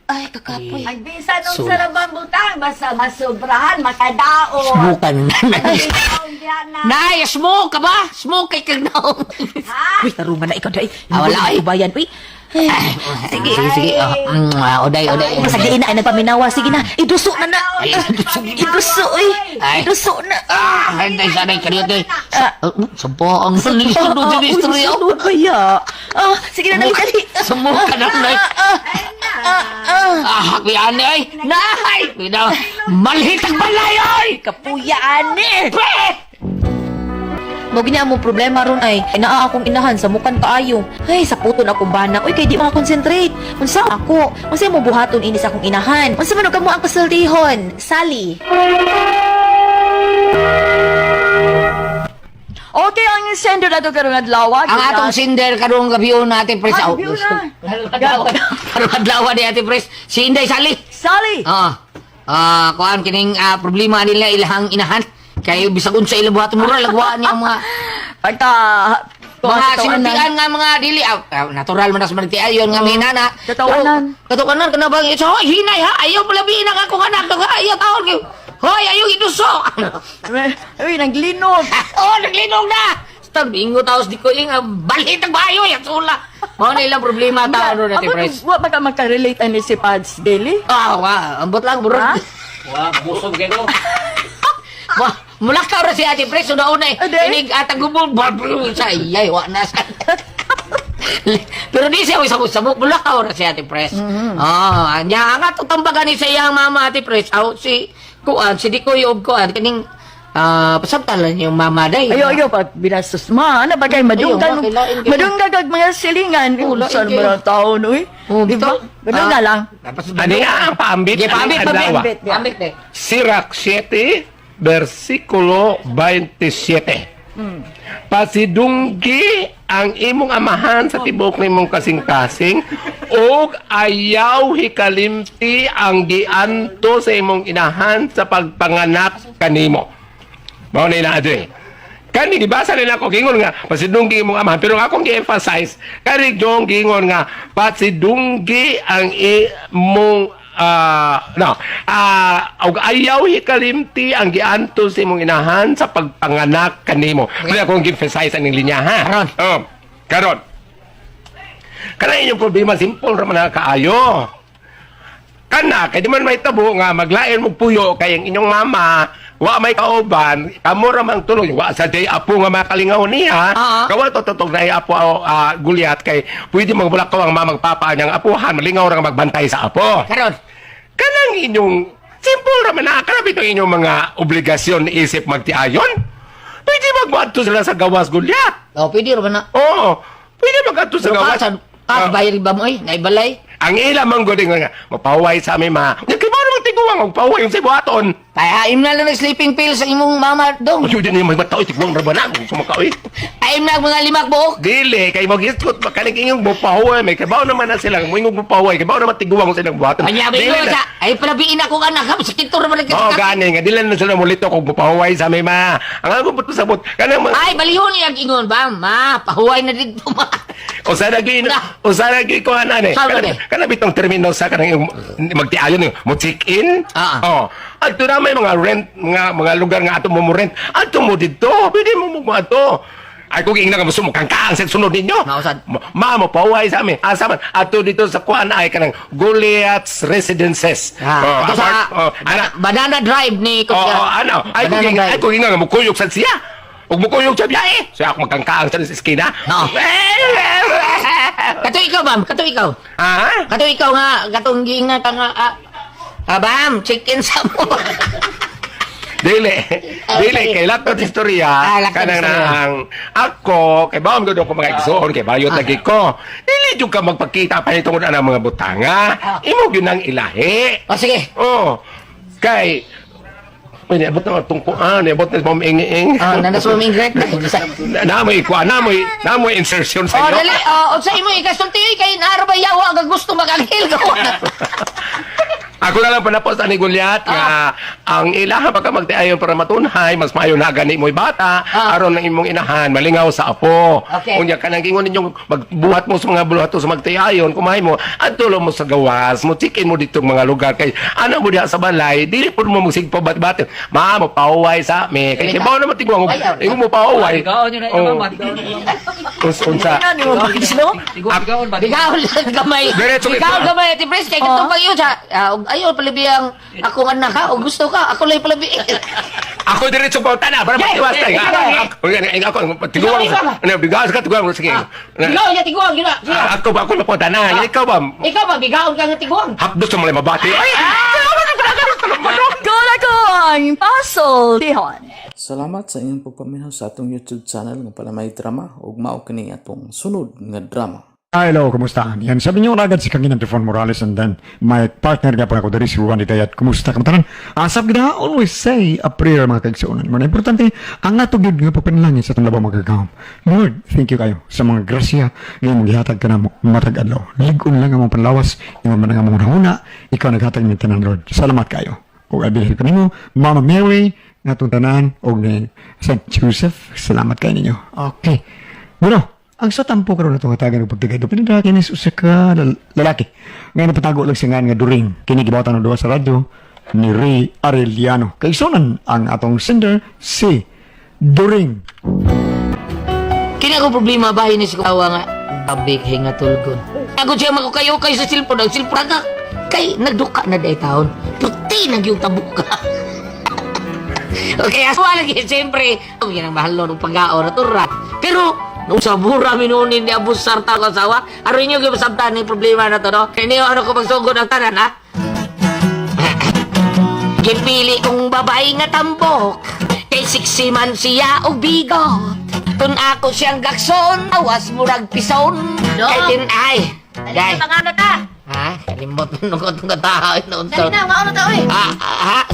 Ay, kakapoy. Ang bisa nung sarabang butang, basta masobrahan, makadao. Smoke na. Na. Nay, smoke ka ba? Smoke kay kag naong. Uy, tarungan na ikaw dahil. Wala ay. Ubayan, uy. Sige. Oday. Sa diin na ay nagpaminawa. Sige na, iduso na na. Iduso, uy. Iduso na. Hindi, sanay ka rin. Sampo ang sunod sa istorya. Sunod ba ya? Sige na, dali. Sumuka na, Nay. Kuya ani, ay. Nay! Kuya, malhitag balay, ay! Kapuya, ani. Mo gina mo problema ron ay naa akong inahan sa mukan kaayo. Ay, sa puton akong bana. Uy, kay di makakonsentrate. Unsa ako? Unsa mo buhaton ini sa akong inahan? Unsa man kamo ang pasultihon? Sally. Okay, ang sender na ito karong adlaw. Ang atong sinder karong gabion na Ate Pres. Gabion na. Karong adlaw ni Ate Pres. Si Inday Sally. Sally! Kuan kining problema nila ilahang inahan. Kay bisag unsa ila buhaton mura lagwaan niya ang mga Pagka... mga sinuntian nga mga dili natural man as mantiayon nga minana. Katawanan kana bang ito hinay ha ayaw palabi na akong anak nga ayaw taon kay hoy ayaw iduso. Uy, naglinog. Naglinog na. Stag bingo taos di ko ing balit ang bayo ya sula. Mao na ilang problema taon ron Ate Pres. Wa ba ka makarelate ani si Pads Daily? Ambot lang burot. busog kayo. Mulakaw ra si Ate Pres una-una inig atagubol sa iyay wa na sa. Pero di siya sabok mulakaw ra si Ate Pres. Nya nga tutambagan ni sa iyang mama Ate Pres. Si kuan si Dikoy og kuan kining pasamtalan yung mama day. Ayo pag binastos ma ana bagay madunggan kag mga silingan sa mga taon uy. Di ba? Ganun na lang. Ano nga ang paambit? Pambit de. Sirach 7, versikulo 27. Pasidunggi ang imong amahan sa tibok nimong kasing-kasing ug ayaw hikalimti ang gianto sa imong inahan sa pagpanganak kanimo. Mao na ina kani gibasa nila ko gingon nga pasidunggi imong amahan pero akong gi-emphasize kani jong gingon nga pasidunggi ang imong ayaw hikalimti ang gianto sa imong inahan sa pagpanganak kanimo. Kaya akong gi-emphasize aning linya ha. Karon. Kana inyong problema simple ra man kaayo. Kana kay di man may tabo nga maglain mo puyo kay ang inyong mama wa may kauban, kamo ra mang tulog wa sa day apo nga makalingaw niya. Kawa to totog na apo Gulyat kay pwede magbulakaw ang mamang papa niyang apuhan malingaw ra magbantay sa apo. Karon kanang inyong simple ra man nakarap ito inyong mga obligasyon isip magtiayon. Pwede magmadto sila sa gawas Gulyat. Pwede ra man na. Pwede magmadto sa gawas. Bayar ba mo naibalay? Ang ila mang goding nga mapaway sa amin ma. Nagkibaw naman tiguang og paway yung sibuhaton. Pahaim na lang ng sleeping pills sa imong mama dong. Ayun din yung matao tiguang ra ba na kung sumakaoy. Pahaim na mga limak buok. Dili kay mag-iskot kaning inyong mapaway may kibaw naman na sila moingog mapaway kibaw naman tiguang sa ilang buhaton. Anya ba ito sa ay palabiin ako anak ha sakit to ra man gani nga dili na sila mulito kog mapaway sa amin ma. Ang ako puto sabot kanang ay balihon yang ingon ba ma pahuway na dito ma. O sana gi ko anane. Kana bitong termino sa kanang magtiayon mo check-in. Adto na may mga rent mga lugar nga ato mo rent. Adto mo dito. Pwede mo ato. Ay kung ingna ka mo kang sa sunod ninyo. Mo paway sa amin. Asa man ato dito sa kuan ay kanang Goliath's Residences. Ito sa Banana Drive ni Ay kung ingna mo kuyog sa siya. Ug mo kuyog sa biyahe. So ako magkangkaang sa iskina. Kato ikaw, ma'am. Kato ikaw. Kato ikaw nga. Katong ginga ka nga. Bam, chicken sa mo. Dili. Kay lahat ng istorya. Kanang nang ako, kay bawang doon ko mga igsoon, kay bayot lagi ko. Dili yung ka magpakita pa nitong ang mga butanga. Imo yun ang ilahi. Sige. Kay Pwede, abot na tungkuan, abot na paming-ing. Nanas mo ming-grek. Namoy insertion sa iyo. Dali, sa imo ikasulti, kay naarabayawa ang gusto mag-anghil. Ako na lang panapos ani Gulyat nga ang ilaha pagka magtiayon para matunhay mas maayo na gani mo'y bata aron ng imong inahan malingaw sa apo. Unya kanang ingon ninyong magbuhat mo sa mga buluhato sa magtiayon kumahay mo adto mo sa gawas mo chicken mo dito mga lugar kay ana mo diha sa balay dili pud mo magsigpa bat-bat ma mo pauway sa me kay kibaw na matigwang imo mo pauway. Unsa? Bigaw gamay. Bigaw gamay ti pres kay katong pag iyo sa ayaw palibiyang ako anak ka o gusto ka ako lang palabi. Ako diretso pa tana para matiwas tayo. Ako tiguang. Ano bigas ka tiguang sige. Ikaw niya tiguang gina. Ako ba ako pa tana. Ikaw ba? Ikaw ba bigaon ka nga tiguang? Hapdos sa mga mabati. Ay. Good ako ang Pasol Tihon. Salamat sa inyong pagpaminaw sa atong YouTube channel nga pala may drama ug mao kini atong sunod nga drama. Hello, kumusta? Yan, sabi niyo agad si Kangin Antefon Morales and then my partner nga pa ako dari si Juan Itayat. Kumusta ka matanan? Asap gina, always say a prayer mga kaigsuunan. Mga importante, ang nato gyud nga pagpanalangin sa itong labaw magagawam. Lord, thank you kayo sa mga grasya nga maghihatag ka na mo matag adlaw. Ligon lang ang mga panlawas, yung mga mga huna, ikaw naghatag ng tanan, Lord. Salamat kayo. O abilhin ko nimo, Mama Mary, nga itong tanan, o St. Joseph, salamat kayo ninyo. Okay. Bueno, ang sa tampo karon natong hatagan og pagtigay do pinadaki ni usa ka lalaki nga napatago lang siya nga during kini gibawatan og duwa sa radyo ni Ray Arellano kay sunan ang atong sender si During. Kini ako problema bahay ni si kawa nga babik hinga tulgon. Ako siya makukayo kay sa cellphone, ang cellphone ka kay nagduka na day taon. Puti nag yung tabuk ka. Okay, aswa lagi siyempre. Ang yan ang mahal ng pag-aon na turat. Pero nung sa bura minunin ni Abu Sarta ko asawa, aron nyo gipasabtan ni problema na to, no? Kaya niyo ano ko magsugod ang tanan, ha? Gipili kong babae nga tambok, kay siksi man siya o bigot. Kung ako siyang gakson, awas murag pison. Kay din ay. Dahil. Ano ta? Ha? Kalimot mo nung kotong katahain na unsa. Dali na, mauna ta, oy.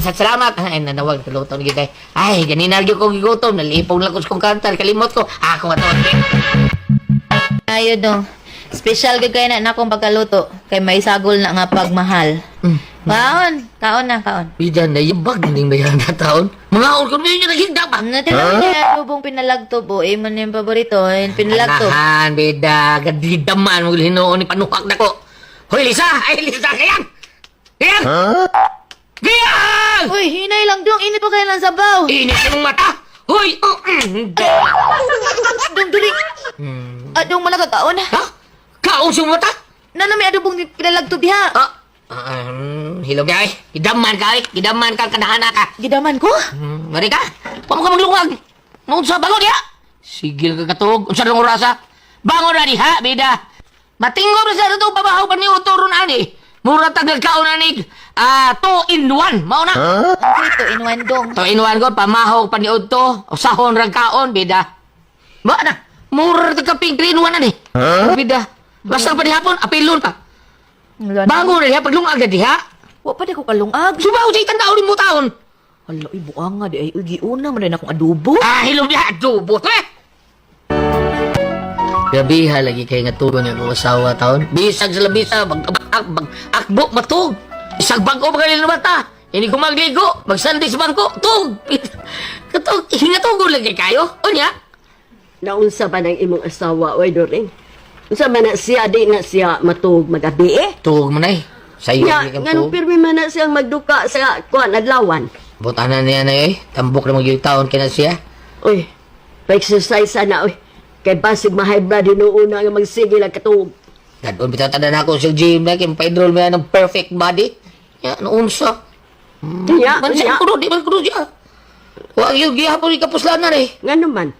Salamat. Ay, nanawag, taluton gitay. Ay, ganina nagyo kong gigutom. Nalipong lang ko sa kong kantar. Kalimot ko. Ako nga to. Ayo dong. Special gid kay na akong pagkaluto kay may sagol na nga pagmahal. Kaon na. Bidan na yung bag ning bayan na taon. Mga ko ninyo naghigda pa. Tinawag niya adobong pinalagto po. Mo yung paborito. Pinalagto. Anahan, bida. Gadidaman mo hinoon ni panuhak na ko. Hoy, Lisa! Ay, Lisa! Kayang! Kayang! Uy, hinay lang dong. Init pa kayo ng sabaw. Init yung mata! Hoy! Dong, During. Adong malagakaon. Ha? Kaos yung mata? Nana may adobong pinalagto diha. Hilog ka eh. Gidaman ka eh. Gidaman ka kadahana ka. Gidaman ko? Mari ka. Pamo ka maglungag. Noon sa bangon diha. Sigil ka katog. Unsa nang orasa? Bangon na diha, bida. Matinggo na sa ito, pabahaw pa ni Utoro na ni. Mura tagal kaon na ni 2 in 1. Mao na. Okay, 2 in 1 dong. 2 in 1 ko, pamahaw pa ni Utto. Usahon rag kaon, bida. Ba na, mura tagal 3 in 1 na ni. Bida. Basta pa di hapon, apilon pa. Bangon na diha, paglungag na diha. Wa pa di ko kalungag. Subaw siya itang mo taon. Hala, ibuang nga di ay giuna man rin akong adobo. Hilom diha, adobo to eh. Gabiha lagi kay nga tugon nga kong asawa taon. Bisag sa labisa, akbo, matug. Isag bangko pa kanila mata. Hindi ko magligo, magsandi sa bangko, tug. Katug, hinatugon lagi kayo. O niya? Naunsa ba ng imong asawa, oy During? Unsa man na siya, di na siya matug magabi eh? Tug man ay. Sayo Nga, lagi kang nganong tug. pirmi man na siyang magduka sa kuan adlawan. Butanan niya na eh. Tambok na mag taon kina siya. Uy, pa-exercise na, oy. Kay basig ma-high blood inuuna nga magsigil ang katug. Gadon bitatan na ako sa gym na kay pa-enroll mo yan ng perfect body. Ya, naunsa. Kaya, Man siya kuno, di man kuno siya. Wag yung gihapon ikapuslanan eh. nga naman.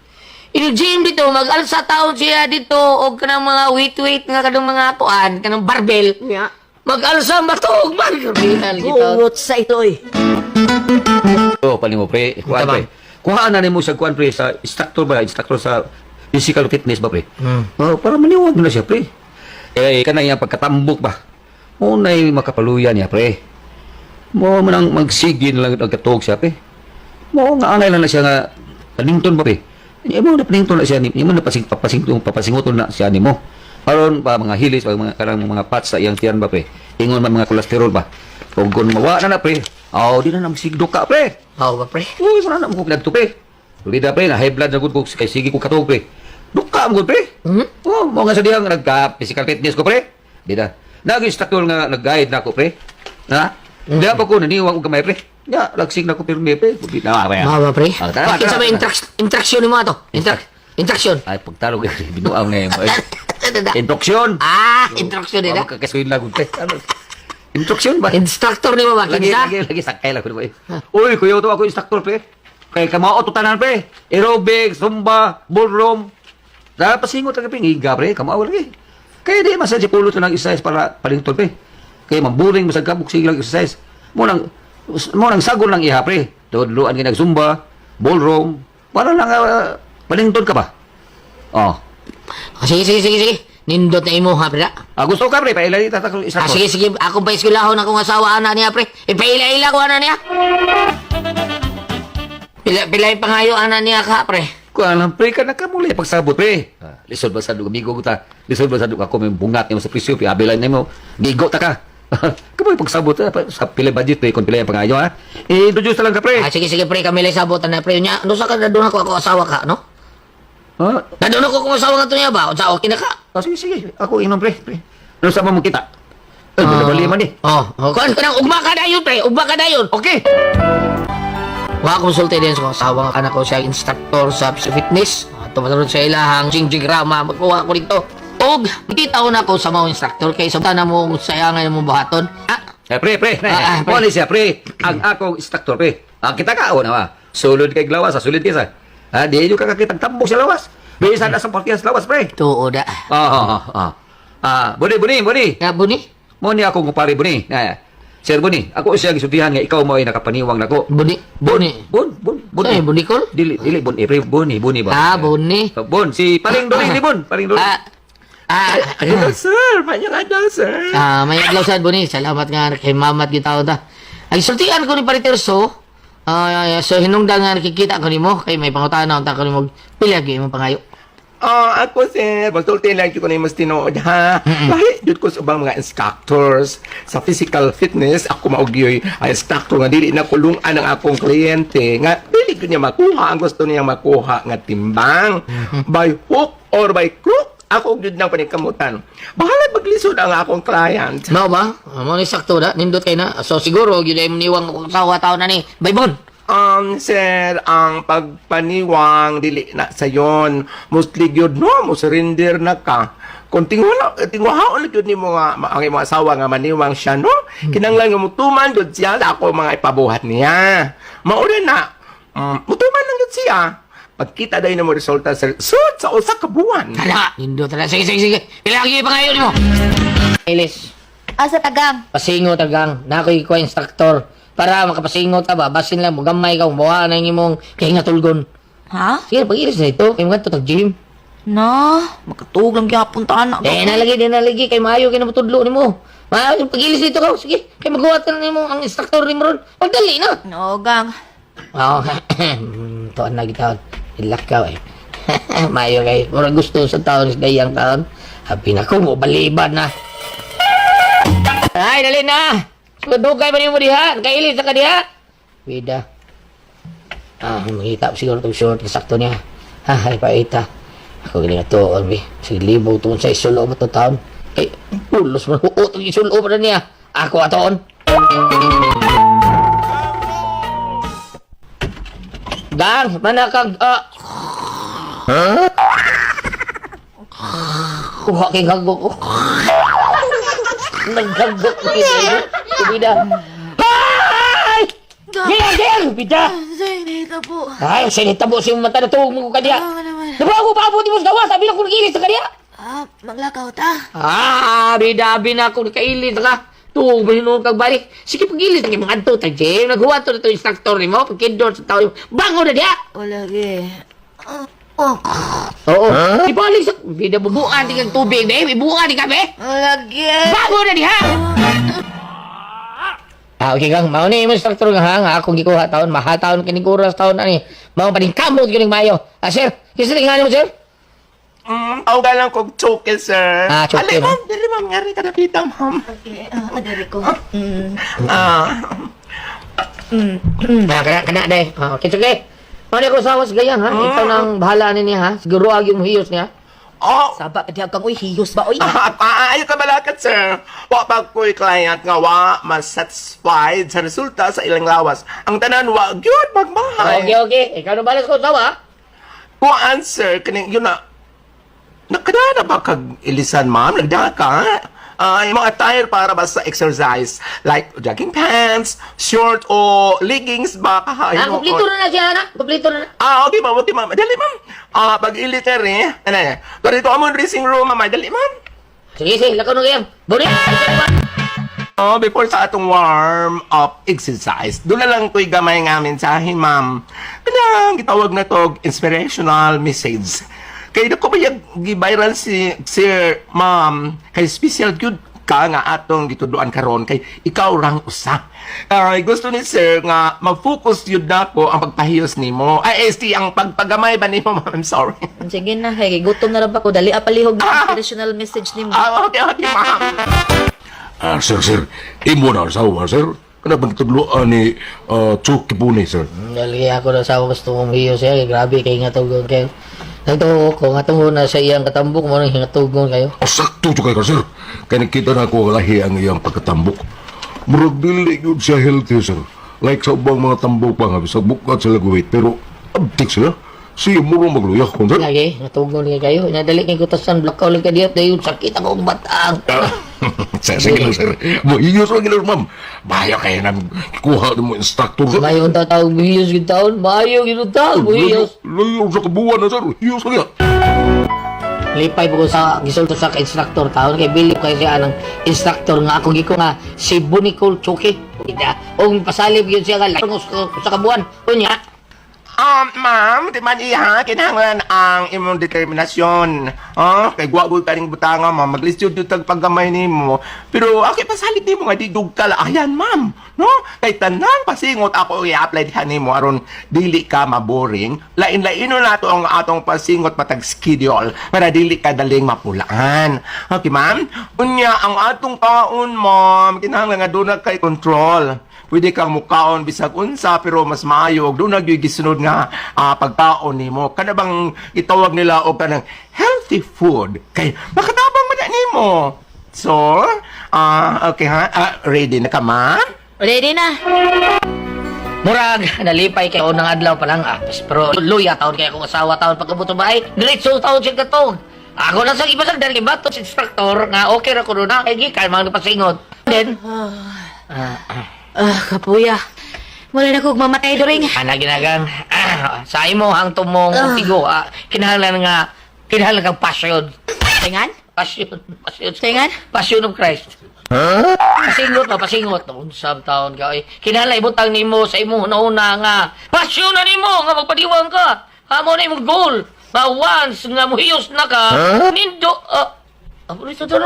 Il-gym dito, mag-alsa taon siya dito o kanang mga weight nga kanang mga tuan, kanang barbell. Nga, Mag-alsa matog man. Original kita. buot sa ito eh. Pali mo, pre. Kuhaan, Tama. pre. Kuhaan na mo sa kuhaan, pre, sa instructor ba? Instructor sa physical fitness ba, pre? Para maniwag na siya, pre. Eh, kanang yung pagkatambok ba? Muna'y makapaluyan niya, pre. Mo manang magsigin lang nagkatog siya, pre. Mo nga angay lang na siya nga panington ba, pre? Mo na panington na siya, mo na papasinguton na siya ni mo. Aron pa mga hilis, pa mga karang mga fats sa iyang tiyan ba, pre? Ingon man mga kolesterol ba? Kung mawa na pre. Di na magsigdo ka, pre. How ba, pre? Uy, wala na mo blood to, pre. Lida, pre, na high blood na good ko, kay sige ko katog, pre. Duka mo, pre. Mo nga sa diyang nagka-physical fitness ko, pre. Lida. Nag-instructor nga nag-guide na ako, pre. Ha? Hindi pa ko, naniwang ko kamay, pre. Ya, lagsig na ko, pirme, pre. Mama, pre. Tara. Kinsa ba instruction ni mo ato? Instruction. Ay, pagtalog, binuang na yun. Instruction. Instruction nila. Kakasuin lang, pre. Instruction ba? Instructor ni mo ba? Lagi Kinsa? sakay lang ko, pre. Uy, kuya, ito ako instructor, pre. Kaya kamao to tanan, pre. Aerobics, zumba, ballroom. Dahil pasingot lang pre, ngiga, pre. Kamao lagi. Kaya di, masad si pulot lang exercise para palingtod, pre. Kaya maburing, masad kabuk, sige lang exercise. Munang sagon lang iha, pre. Duluan ka nag-zumba, ballroom. Para lang palingtod ka ba? Oh. Sige. Nindot na imo ha, pre. Gusto ka, pre. Pailay tatak isa ko. Sige. Ako pa eskwelahon akong asawa ana niya, pre. Ipaila-ila ko ana niya. Pilay pangayo ana niya ka, pre. Kuan, pre ka na ka muli pagsabot, pre. Lisod ba sa dug amigo ko ta? Lisod ba sa dug ako may bungat nimo sa presyo, abilay nimo. Gigo ta ka. Kamoy pagsabot sa pilay budget, pre, kon pilay pangayo ha. Introduce lang ka, pre. Sige, pre. Kami lay sabotan na, pre. Nya, ano sa ka na doon ako asawa ka, no? Ha? Nadun ako kung asawa nga to niya ba? O sa okay na ka? Sige. Ako inom, pre. Ano sa mo kita? Bali man eh. Kuan ka nang ugma ka dayon, pre. Ugma ka dayon. Okay. Wa konsulta din sa asawa ka na ko siya instructor sa fitness. Tumatulog sa ilahang jingjigrama. Magkuha ko dito. Og, nakita ko na ko sa mga instructor kay sa na mo sayangan mo buhaton. Pre. Poli siya, pre. Ang akong instructor, pre. Kita ka, na ba? Sulod kay lawas, sulod kaysa. Di nyo kakakitang tambok sa lawas. Bisa na sa partiyan sa lawas, pre. Tuo da. Buni. Buni? Mo ni akong kupari, Buni. Sir Buni, ako siya gisultihan nga ikaw mo ay nakapaniwang nako. Buni. Ay, Buni ko? Dili, Buni. Buni ba? Buni. Bun, si Paring Doli, ni Bun. Paring Doli. Hello, sir. Mayang adlaw, sir. May adlaw sad, Buni. Salamat nga kay mamat gitaw ta. Ay, sultihan ko ni Pariterso. So hinungdan nga nakikita ko nimo kay may pangutana unta ko nimo pilagi mo pangayo. Ako, sir. Magsulti lang ko na yung mas tinood, ha? Lahi, dito ko sa ubang mga instructors sa physical fitness. Ako maugyoy instructor nga dili na kulungan ang akong kliyente. Nga, dili ko niya makuha ang gusto niya makuha nga timbang. By hook or by crook, ako gyud nang panikamutan. Bahala paglisod ang akong client. Mao ba? Mo ni sakto da nindot kay na. So siguro gyud ay niwang akong asawa taon na ni. Baybon. Sir, ang pagpaniwang dili na sayon. Mostly gyud no, mo surrender na ka. Kung tingwahaon na gyud nimo nga ang imong asawa nga maniwang siya no. Kinanglan nga mutuman gyud siya sa ako mga ipabuhat niya. Mauna na. Mutuman lang gyud siya. Pagkita dahil na mo resulta sa usa ka buwan. Hala, nindot na. Sige. Pilagi pa ngayon mo. Elis, Asa tagang? pasingo tagang. Na ako'y ko instructor. Para makapasingo ta ba, basin lang mo gamay ka, buha na yung imong kaya nga tulgon. Ha? Sige, pag-ilis na ito. Kaya mga ito tag-gym. Na, makatug lang kaya puntaan na. Nalagi. Kay maayo kay namutudlo ni mo. Maayo, pag-ilis dito ka. Sige, kay magawa ka na mo ang instructor ni mo ron. Pagdali na. No, gang. Oo. Tuan na gitawon. Ilak ka eh. Maayo kay. Murag gusto sa taon, sa gayang taon. Habi na ko mo, baliban na. Ay, dali na. Dugay ba niyo mo diha? Kailis na ka diha? Bida. Makita siguro itong short. Sakto niya. Ay, paita. Ako galing ito, Orbi. Sige, libaw ito sa isulo mo ito taon. Ay, pulos mo. Itong isulo pa na niya. Ako atoon. Gang, manakag... Kuha kay gago ko. Naggago ko kaya. Bida. Ay! Gil! Bida! Sinita po. Ay, sinita po si mata na tuwag mo ko kanya. Nabago pa po di mo sa gawa. Sabi na ko nag-ilis na kanya. Maglakaw ta. Bida, na ako nag-ilis ka. Tuwag mo sinunod kagbalik. Sige, pag-ilis na mga adto. Tag-jim. Naghuwan to na ito instructor ni mo. Pag-kidor sa tao. Bango na diya. Wala gi. Oo. Ibalik sa... Bida, bubuan di kang tubig, be. Ibuan di ka, be. Wala gi. Bango na diya. Okay kang, mao ni mo instructor nga ha, nga akong gikuha taon, mahal taon kiniguras taon ani. Mao pa din kamot gyud mayo. Sir, kisa tingnan mo sir? Ako lang kong choke, sir. Choke Alay, mo? ma'am, dili ma'am, ngari ka nakita, ma'am. Okay, adari ko. Kana day. Okay, sige. Mao ni ko sawas gayan ha. Ikaw nang bahala ni niya ha. Siguro ag yung hiyos niya. Saba ka diha kang uy hiyos ba oy? Ayaw ka balakat, sir. Pag ko'y client nga wa mas-satisfied sa resulta sa ilang lawas. Ang tanan, wa gyud magmahay. Okay. Ikaw no balas ko sawa. Kuan, sir, kaning yun na. Nakadana ba kag ilisan, ma'am? Nagdaka ka? Yung mga attire para ba sa exercise. Like jogging pants, short o leggings ba? Kumplito na siya, na. Kumplito na. Okay, ma'am. Okay, ma'am. Dali, ma'am. Pag-iliter eh. Ano yan? Dito ako dressing room, ma'am. Dali, ma'am. Sige, lakaw na kayo. Buri! Before sa atong warm-up exercise, doon na lang ko'y gamay nga mensahe, ma'am. Kaya gitawag na to inspirational message. Kaya ko ba gi-viral si Sir, ma'am, kay special good ka nga atong gituduan karon kay ikaw rang usa. Gusto ni Sir nga mag-focus yun na ko ang pagpahiyos nimo. Ang pagpagamay ba nimo, ma'am? I'm sorry. Sige na, hey, gutom na lang ba ko. Dali palihog na inspirational message ni mo. Okay, ma'am. Sir, imo na asawa, sir. Kana bang tudloan ni Chucky Puni, sir? Dali ako na sa gusto mong hiyo siya. Grabe kay nga tugon kayo. Nagtuo ko nga tungo na sa iyang katambok mo nang hingatugon kayo. Sakto ka, sir. Kaya nakita na ako lahi ang iyang pagkatambok. Murag dili yun siya healthy, sir. Like sa ubang mga tambok pa nga, bisag bukat sila guwit, pero abtik sila. Siya murong magluyak, sir. Lagi, natugon kayo. Nadali kay kutasan, blakaw lang ka diyan. Dahil sakit akong batang. Sige lang, sir. Mahiyos lang gila, ma'am. Bahaya kayo nang kuha mo instructor, sir. Mayo ang tatawag buhiyos yung taon. Mayo yung taon buhiyos. Layo sa kabuuan na, sir. Hiyos lang yan. Lipay po ko sa gisulto sa instructor taon. Kay bilip kayo siya ng instructor nga akong giko nga si Bunicol Chuki. Ong pasalib yun siya nga lang sa kabuan. Kunya. Ma'am, di man iha, kinahanglan ang imong determinasyon. Kay guwagod ka rin butanga, ma'am. Mag-listyo dito paggamay ni mo. Pero, pasalit ni mo nga di dugkal. Ayan, ma'am. No? Kay tanang pasingot ako i-apply dihan ni mo aron dili ka maboring. Lain-laino na to ang atong pasingot matag schedule para dili ka daling mapulaan. Okay, ma'am? Unya, ang atong kaon, ma'am, kinahanglan nga doon na kay control. Pwede kang mukaon bisag unsa pero mas maayog doon gisunod nga pagkaon nimo. Kana bang itawag nila og kanang healthy food kay makatabang man nimo. So, okay ha? Ready na ka, ma'am? Ready na. Murag, nalipay kayo ng adlaw pa lang. Pero luya taon kaya kung asawa taon pagkabuto ba ay diretso taon siya katong. Ako na sa ibasag dali ba to si instructor nga okay ra ko na kay gikan mga pasingot. Then Kapuya. Wala na kong mamatay doring. Ginagang, sa imo hang tumong tigo, kinahanglan kang passion. Tingan? Passion. Tingan? Passion of Christ. Pasingot. Unsab taon ka. Kinahanglan ibutang nimo sa imo una nga. Passion na nimo nga magpadiwang ka. Amo na imong goal. Once nga muhiyos na ka, nindo, ano ito to?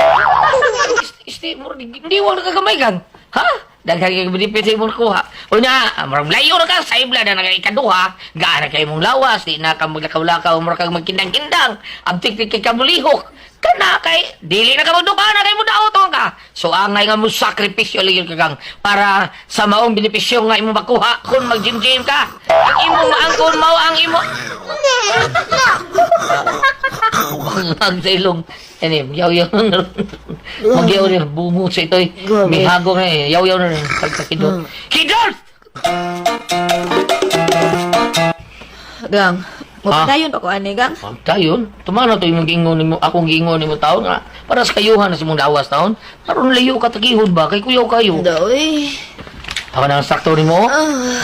Hindi wala kagamay kang. Ha? Daghang kay benefit mo kuha. Unya, marang layo na ka sa ibla na nakaikaduha, gaana kay mong lawas, di na ka maglakaw-lakaw, marang kang magkindang-kindang, abtik-tik kay kamulihok. Kana kay dili na ka magduka na kay mo daoton ka. So angay nga mo sakripisyo ligid ka kang para sa maong benepisyo nga imo makuha kun mag-gym ka. Ang imo maangkon mao ang imo. Ang silong yaw-yaw na. Mag-yaw na, bungo sa ito eh. May hagong na eh. Yaw-yaw na rin. Pagkakidot. Kidot! Gang, mapadayon ako ani, Gang. Dayon? Tumana to yung gingon mo, akong gingon mo taon nga. Para sa kayuhan na si mong lawas taon. Karon layo ka tagihod ba? Kay kuyaw kayo. Daoy. Ako na ang instructor ni mo.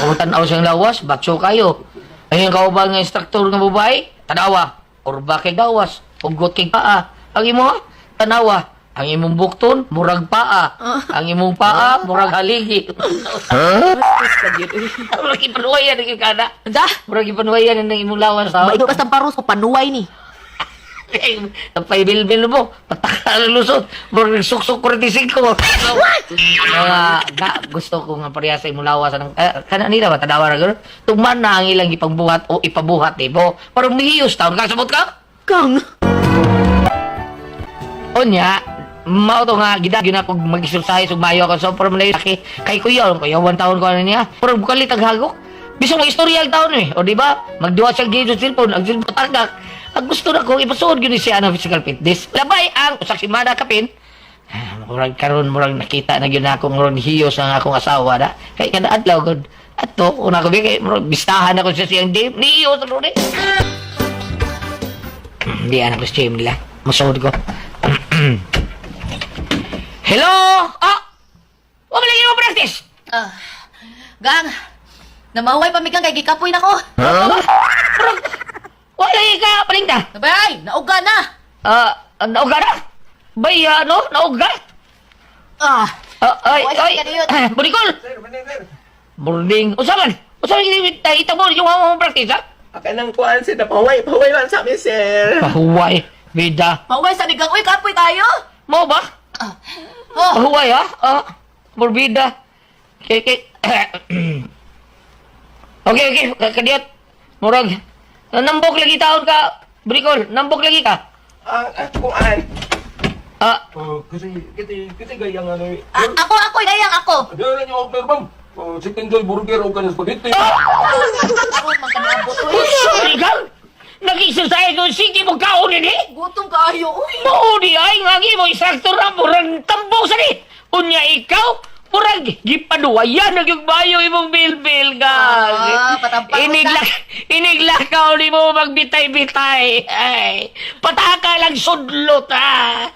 Kamutan ako siyang lawas, batso kayo. Ayun ka ba nga instructor nga babae? Tanawa. Or ba kay gawas? Ugot kay paa. Ang imo, tanawa. Ang imong bukton, murag paa. Ang imong paa, murag haligi. Murag ipanuwayan ang ikana. Da? Murag ipanuwayan ang imong lawas. Maigpas ang paros o panuway ni. Tapay bilbil mo. Pataka lusot. Murag suksok 45. Gusto ko nga pareha sa imong lawas. Kana nila ba, tanawa na gano'n? Tuman na ang ilang ipagbuhat o ipabuhat, dibo. Parang mihiyos taon. Kasabot ka? Gang. Onya, mao to nga gidagyo na kog mag-exercise ug mayo ako so para malay kay kuya 1 taon ko niya. Pero bukalit ang hagok. Bisong istorya ang taon eh. O di ba? Magduwa siya gid sa cellphone, ang cellphone tagak. Ang gusto na ko ipasuod gyud siya ang physical fitness. Labay ang usak si Mada kapin. Murag karon murag nakita na gyud ako ng hiyos ang akong asawa da. Kay kada adlaw gud. Ato una ko kay murag bistahan ako sa siyang day. Niyo sa ron eh. Di anak ko stream nila. Masuod ko. Hello? Huwag lagi mo practice. Gang, namaway pamigang kay gikapoy na ko. Huwag lagi ka palinda. Nabay, nauga na. Nauga na? Bay, nauga? Ay, Burikol! Boarding. Usaman itabo yung mga practice, ha? Akanang kuan sir, napaway man sa amin, sir. Pahuway, vida. Maway sa migang, uy, kapoy tayo. Mo ba? Pahuway, ha? Morbida. Okay. Okay, kadiyot. Murag. Nambok lagi taon ka, Burikol. Nambok lagi ka. Kuan. Kasi gayang ano eh. Ako, dayang ako. Diyan lang yung order, ma'am. Chicken joy burger o kanas spaghetti. Ako, magkanabot, uy. Ikaw? Nag-exercise ko, sige mo kaon ini. Gutom kayo, uy. Mauni ay, ngagi mo isakto na, murang tambok sa ni. Unya ikaw, murang gipaduwayan, nagyugbayo imong bil-bil ka. Patampang Iniglakaw ni mo magbitay-bitay. Ay, pataka lang sudlot, ha.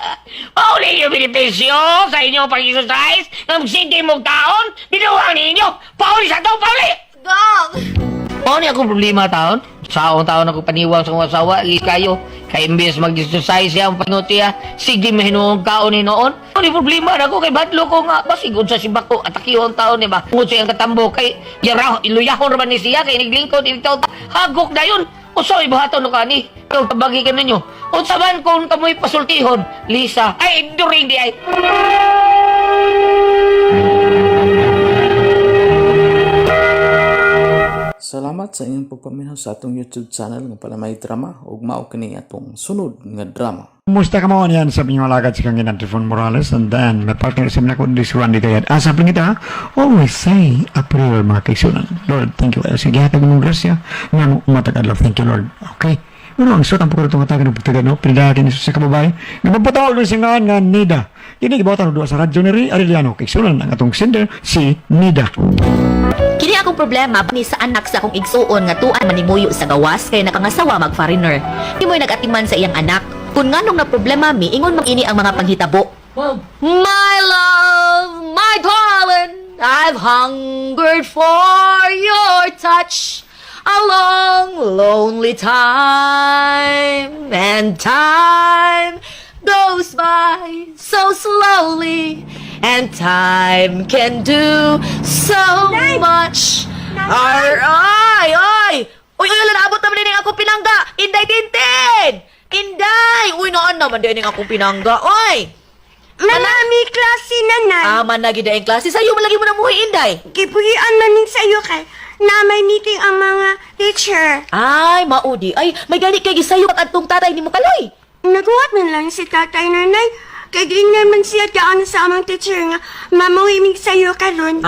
Mauli yung benepisyo sa inyong pag-exercise. Nang sige mo taon, ginawa ninyo. Pauli sa to, pauli! Gang! Pauli akong problema taon. Saong taon ako paniwang sa mga asawa, kayo. Kaya imbes mag-exercise siya, ang pangot siya, sige mahinuong kaon ni noon. Ano yung problema na ako kay Badlo ko nga, basigod sa sibak ko, at akiyong taon ni ba? Ngunit siya ang katambo, kay iluyahon naman ni siya, kay niglingkod, hagok na yun. O so, ibahaton no ka ni, ikaw tabagi ka ninyo. O saban kung kamoy pasultihon, Lisa, ay, during di ay. Salamat sa inyong pagpaminaw sa atong YouTube channel nga pala may drama ug mao kini atong sunod nga drama. Musta ka mo yan sa inyong alagad sa kangin Antifon Morales, and then may partner sa mga kundi si Randy Tayad. Asa pa kita, always say a prayer mga kaisunan. Lord, thank you. Sige, hatag mong grasya. Nga umatag adlaw. Thank you, Lord. Okay. Pero ang suot ang pagkaroon itong atagan ng pagtagan, no? Pinadakin ni sa kababay. Nga magpatawag ng singahan nga Nida. Kini gibawatan doon sa radyo ni Arellano. Kaisunan ang atong sender, si Nida. Kini akong problema ni sa anak sa akong igsuon nga tuan manimuyo sa gawas kay nakangasawa mag-foreigner. Di mo'y nagatiman sa iyang anak. Kung nganong na problema mi, ingon mag-ini ang mga panghitabo. My love, my darling, I've hungered for your touch a long, lonely time, and time goes by so slowly, and time can do so much. Ay! Uy, naabot naman din ang akong pinangga! Inday Tintin! Inday! Uy, naan naman din ang akong pinangga, oy! Manami klase nanay. Managi na yung klase. Sa'yo, malagi mo na muhi, Inday. Kipuhian namin sa'yo kay na may meeting ang mga teacher. Ay, maudi. Ay, may gani kay gisayo at atong tatay ni mo kaloy. Naguhat man lang si tatay nanay. Kaya di naman siya kaan sa amang teacher nga mamuhimig sa'yo karon.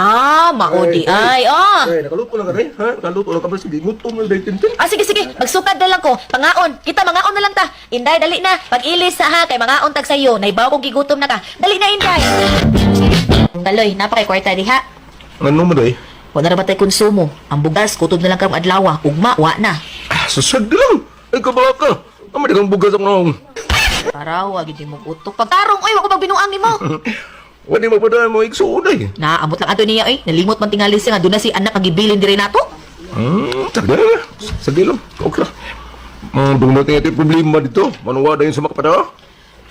Maudi. Ay, Nakaluto lang ka rin, ha? Nakaluto lang ka ba? Sige, gutom na dahil tintin. sige. Magsukad na lang ko. Pangaon. Kita, mangaon na lang ta. Inday, dali na. Pag-ilis ha, kay mangaon tag sa'yo. Naibaw kong gigutom na ka. Dali na, Inday. Kaloy, napakay kwarta diha. Ano mo dahi? Wala na ba tayo konsumo? Ang bugas, kutob na lang karong adlaw. Ugma, wa na. Susad lang. Ay, kabaka ka. Ang madagang bugas ako na. Paraw, agad mo utok. Pagtarong, oy, wako magbinuang ni mo. Wala mo pa mo igsuunay. Naamot lang ato niya, eh. Nalimot man tingali siya nga. Doon na si anak nagibilin di rin nato. Sagda na. Sagda lang. Okay lang. Doon natin ito yung problema dito. Manuwa na yun sa makapada.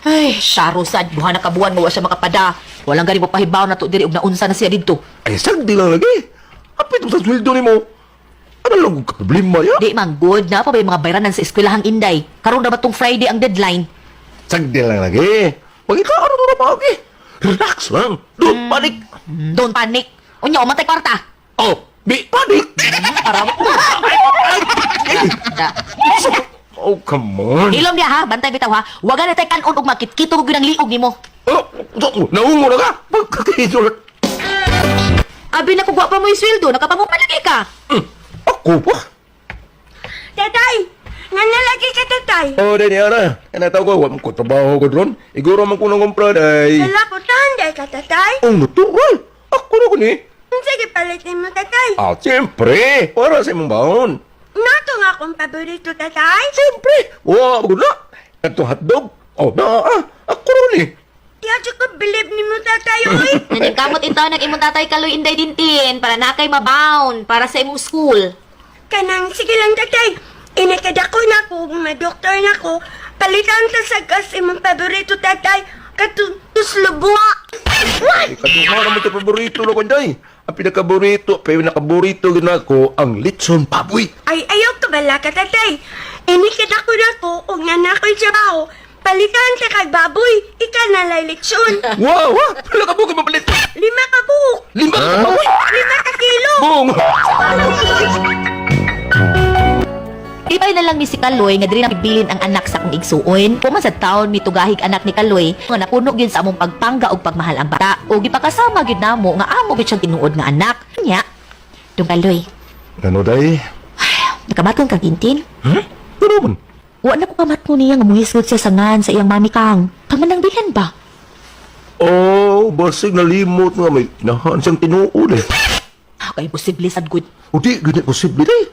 Ay, syaro sad. Buha na kabuan, gawa siya makapada. Walang gani mo pahibaw na to diri ug naunsa na siya dito. Ay, sagdi lang lagi. Apit mo sa sweldo ni mo. Ano lang ka problema ya? Di man good na pa ba yung mga bayranan sa eskwelahang Inday. Karon na ba tong Friday ang deadline? Sagdi lang lagi. Pag ikaw ano na pa lagi. Relax lang. Don't panic. Don't panic. Unya, umatay kwarta. Oh, be panic. Para mo. Oh, come on. Ilom niya ha, bantay bitaw ha. Huwag na tayo kanon ug makit-kito ug ng liog nimo. Oh, naungo na ka. Pagkakisulat. Abi na kugwa pa mo yung sweldo, nakapangumalagi ka. Ako pa? Tatay! Nanalagi ka, tatay! Oh, dahil niya na. Kaya nataw ko, wala ko trabaho ko doon. Iguro man ko nang kumpra, day. Nalakotan, day ka, tatay! Oh, natural. Ako na ko ni. Sige, palitin mo, tatay! Siyempre. Para sa imong baon. Nato nga akong paborito, tatay! Siyempre. Wow, magod na. Ito hotdog. Oh, ako na ni. Tiya, ka believe ni mo tatay, oy. Naningkamot ito ng imong tatay Kaloy Inday Dintin para nakay mabound para sa imong school. Kanang, sige lang tatay. Inakadako na ko, ma-doktor na ko. Palitan ta sa gas imong paborito tatay. Katuslubwa. Katuha naman ito paborito na ko, day. Ang pinakaborito gina ko, ang litson baboy. Ay, ayaw ka bala ka tatay. Inikadako na ko, o nga na ko'y trabaho. Palitan ta kay baboy, ika na leleksyon. Wow, ha? Pala ka buka mapalit. 5 ka buhok. 5 ka baboy. 5 ka kilo. Bong! Ibay na lang ni si Kaloy nga diri napibilin ang anak sa akong igsuon. Puman sa taon mitugahig anak ni Kaloy nga napuno gyud sa among pagpangga ug pagmahal ang bata. O gipakasama gyud namo nga amo gyud siyang tinuod nga anak. Nya, Dong Kaloy, Ano, day? nakamaton kang Tintin? Ano man? Wa na ko kamatmo niya nga muhisgot siya sa ngan sa iyang mami kang. Kamanang bilan ba? Oh, basig nalimot nga may inahan siyang tinuod eh. Kay posible sad good. O di, ganit posible day.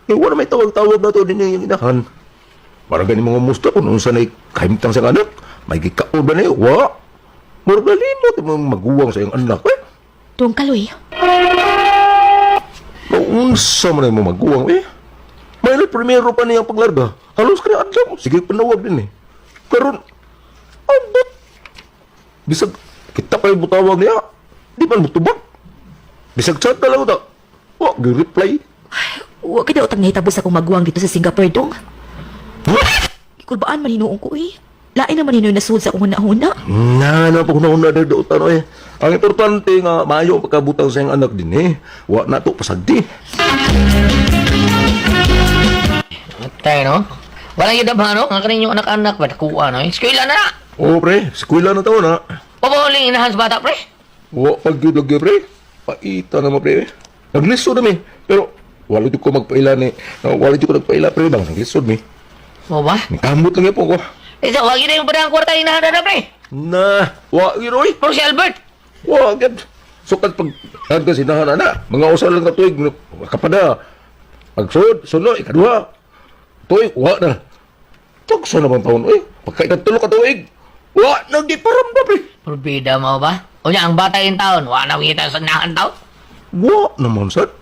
Eh, wala may tawag-tawag na to din yung inahan. Parang ganin mga musta kung unsa na'y kahimtang sa anak. May gikaon ba na yun? Wa! Murag nalimot yung maguwang sa iyong anak eh. Dong Kaloy, Unsa man mo maguwang eh. May primero pa niyang paglarga. Halos ka na adlaw. Sige, panawag din eh. Karon, abot. Bisag, kita pa yung butawag niya. Di ba mutubak? Bisag chat na lang ito. Wa, gi-reply. wa ka daw tang nahitabo sa akong maguwang dito sa Singapore, Dong. Kulbaan man hinuong ko eh. Lain naman hinuong nasud sa akong huna-huna. Nga na, pag una-una na daw tano eh. Ang importante nga, maayo ang pagkabutang sa iyong anak din eh. Wa na to pasagdi. Tay, no? Walang yun ba, no? Ang kaninyong anak-anak ba? Nakuha, no? Eskwela na! Oo, pre. Eskwela na taon na. Papahuling inahan sa bata, pre? Wa, pag-yudog pre. Paita naman, pre. Naglisod namin. Pero, wala di ko magpaila ni. Wala di ko nagpaila, pre. Bang, naglisod mi. O ba? Nagkamot lang yan po ko. Isa, wag yun na yung parang kwarta inahan na, pre! Na, wa, giroy. Pero si Albert! Wa, agad. So, pag sinahan na, mga usal lang na tuig, kapada. Pag sunod, ikaduha. Tuig, wa na. Tugsa naman taon, eh. Pagkaitatulo ka tuig. Wa, nagdiparamda, pre. Probida mo ba? O niya, ang bata yung taon, wala na kita sa nahan taon. Wa naman, sad.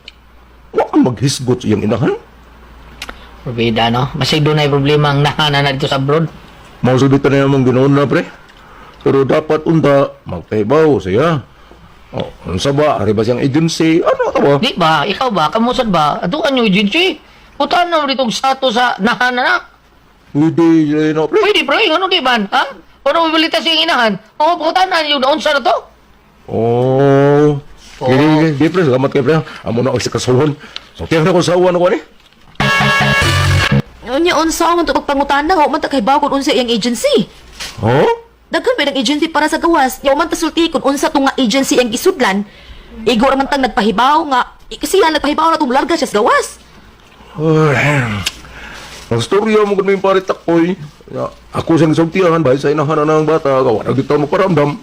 Wa kang maghisgot sa iyang inahan. Probida, no? Masig doon na yung problema ang nahanan na dito sa abroad. Mausulit na namang ginoon na, pre. Pero dapat unta, magpaibaw siya. O, unsa ba? Ari ba siyang agency? Ano ito ba? Di ba? Ikaw ba? Kamusad ba? Atukan yung agency. Putan na dito status sa nahanan na. Hindi, no, pre. Pwede, pre. Ano di ba? Ha? Ano bibilita siyang inahan? O, putan na yung naunsa na to. Oh. Hindi, pre. Salamat kayo, pre. Amo na ako sa kasulhon. So, tiyak na ko sa uwan ako, ni. Nya unsa man to pagpangutana wa man ta kay bawo kun unsa iyang agency. Oh? Daghan pa ng agency para sa gawas. Yaw man ta sulti kun unsa to nga agency ang gisudlan. Igo ra man tang nagpahibaw nga kasi nagpahibaw na tong larga siya sa gawas. Ang storya mo kung may parit ako'y. Ako siyang sultihan ba sa inahanan ng bata. Gawa na kita mo paramdam.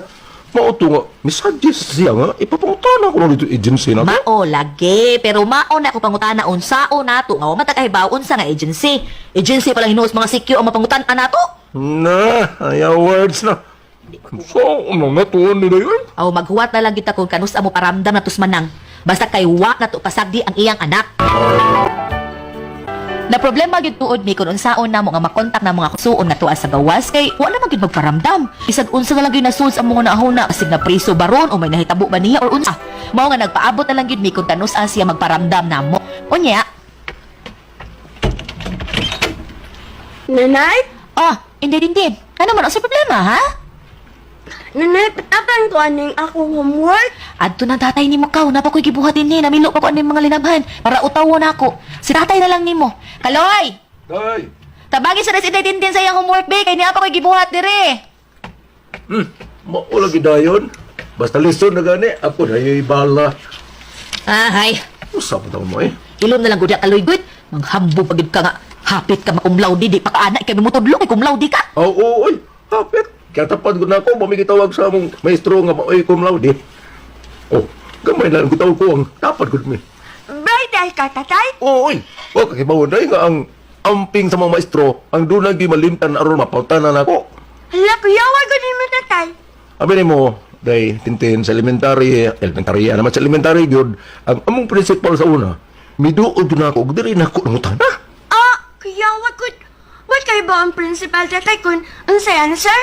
Mauto nga, misuggest siya nga, ipapangutana ko lang dito agency na to. Mao lagi, pero mao na ako pangutana unsao nato nga wa man ta kahibaw unsa nga agency. Agency pa lang hinuos mga sikyo ang mapangutan nato. Na, ayaw words na. So, ano na tuon nila yun? Aw maghuwat na lang kita kung kanus amo paramdam na tus manang. Basta kay wa nato pasagdi ang iyang anak. Na problema gyud tuod mi kun unsaon namo nga makontak na mga kusuon nga tuwa sa gawas kay wa na man gyud magparamdam. Bisag unsa na lang gyud nasud sa mga naahuna kasig na priso baron o may nahitabo ba niya or unsa. Mao nga nagpaabot na lang gyud mi kun tanus siya magparamdam namo. Unya. Nanay? Hindi din. Ano man ang sa problema, ha? Nanay, patapan ko aning akong homework. Adto na tatay nimo kaw, na pa ko'y gibuhat din ni, namilo pa ko aning mga linabhan, para utawon ako. Si tatay na lang nimo. Kaloy! Day! Tabagin sa resident din sa iyang homework, be, kay niya pa ko'y gibuhat dire. Maulagi dayon. Basta listen na gani, ako na yung ibala. Hay. Usap daw mo eh. Ilom na lang gud Kaloy gud. Manghambo pagid ka nga. Hapit ka makumlaw di pa kaana kay mutudlo kay kumlaw di ka. Oo, oy. Hapit. Kaya tapad ko na ako, mamigitawag sa among maestro nga maoy cum laude. Oh, gamay lang gutaw ko ang tapad ko mi. Birthday ka, tatay? Oo, oy. O, kakibawon na nga ang amping sa mga maestro, ang dunang di malimtan aron mapautan na ako. Hala, kuyawa ko din mo, tatay. Abi mo, day tintin sa elementary naman sa elementary gyud ang among principal sa una. Miduod gyud ako og diri nako nangutan na. Kaya wag kayo ba ang principal tatay kun unsay answer?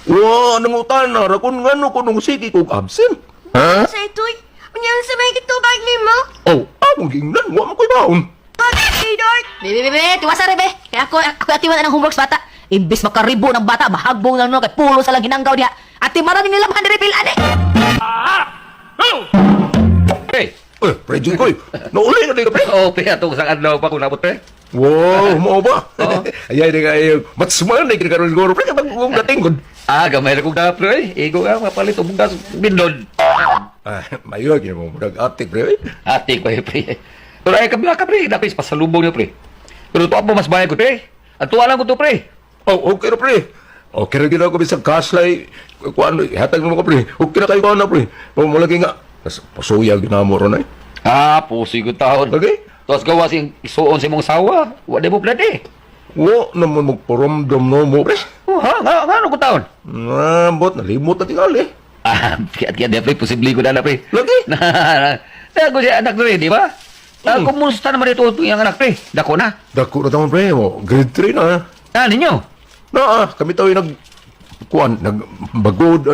Wa nangutan na ra kun ngano kun nung sige kog absent. Ha? Sa ito'y, unyan sa may kitubag ni mo? Oh, akong gingnan wa man koy baon. Bakit kay Dort? Bebe, tiwasa rin, be. Kaya ako atiwan ng homeworks, bata. Imbis makaribo ng bata, mahagbong lang no, kay pulo sa lang ginanggaw diha. Ati maraming nila mga nirepil, ane. Pre! Pre Jinggoy, nauli na ka pre. Oh, pre, atong sa adlaw pa kung nabot, pre. Wow, mo ba? Ayay di kayo, matsman na karon siguro pre kapag kung dating Gamay na kong na, pre. Igo nga, mapalit o bugas bindod. Mayo gyud mo murag atik pre. Atik pa, pre. Pero ay kabila ka, pre. Dapis, pasalubong niyo, pre. Pero ito mo mas bayad ko, pre. At tuwa lang ko to, pre. Oh, okay na pre. Okay na gina ko bisag kaslay. Kuan hatag mo ko pre. Okay na kayo na pre. Mo lagi nga. Pasuya ginamo ron ay. Pusi ko taon. Okay? Tapos gawa siyang isuon sa mong sawa. Wala mo plade. Wo naman magparamdam no mo pre. Ano ko taon? Bot nalimot na tingali. Kaya pre, posible ko na, pre. Lagi? Ako siya anak pre, di ba? Kumusta naman ito yung anak pre? Dako na. Dako na taman pre mo. Grade 3 na. Ninyo? Kami tayo nagbagod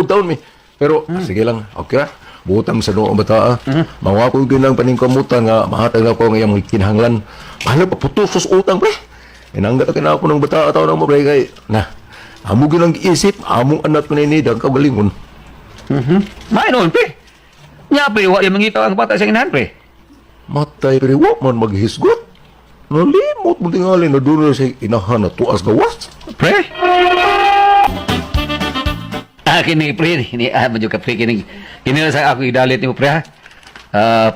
taon mi. Pero sige lang, okay. Butang sa noong bata. Mawa ko ginang paningkamutan nga mahatag na ko ngayang kinahanglan. Paano pa putusos utang pre? Inanggat ka na ako ng bata taon mo pre kay na. Amo ginang isip, among anak ko na inidang kagalingon. Mainon pre. Nga pre, wala yung mangitaw ang bata sa inahan pre. Matay pre, wa man maghisgot. Nalimot mo tingali na doon na sa inahan na tuas gawas. Pre? Kini pre, medyo ka pre, kini sa ako idalit mo pre ha.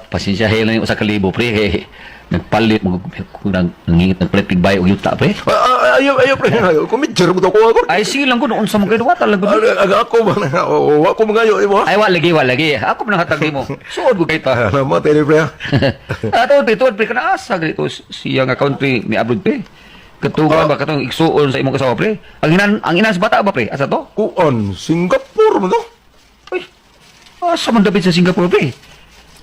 Pasensya lang yung sa kalibo pre. Nagpalit mo kung nangingit ng palit tigbayo o yuta pre. Ayaw pre, kumidjar mo ako ako. Ay sige lang ko noon sa mga kainuwata lang ko. Ako ba na, ako mga mo. Ay wala lagi. Ako pa nanghatag mo. Suod ko kayo ta. Namatay ni pre ha. Tuwad pre, ka na asa ganito siya nga country ni abroad pre. Katuwa ba katong igsuon sa imong kasawa pre? Ang inan sa bata ba pre? Asa to? Kuan, Singapore mo to? Ay, asa man dapat sa Singapore pre?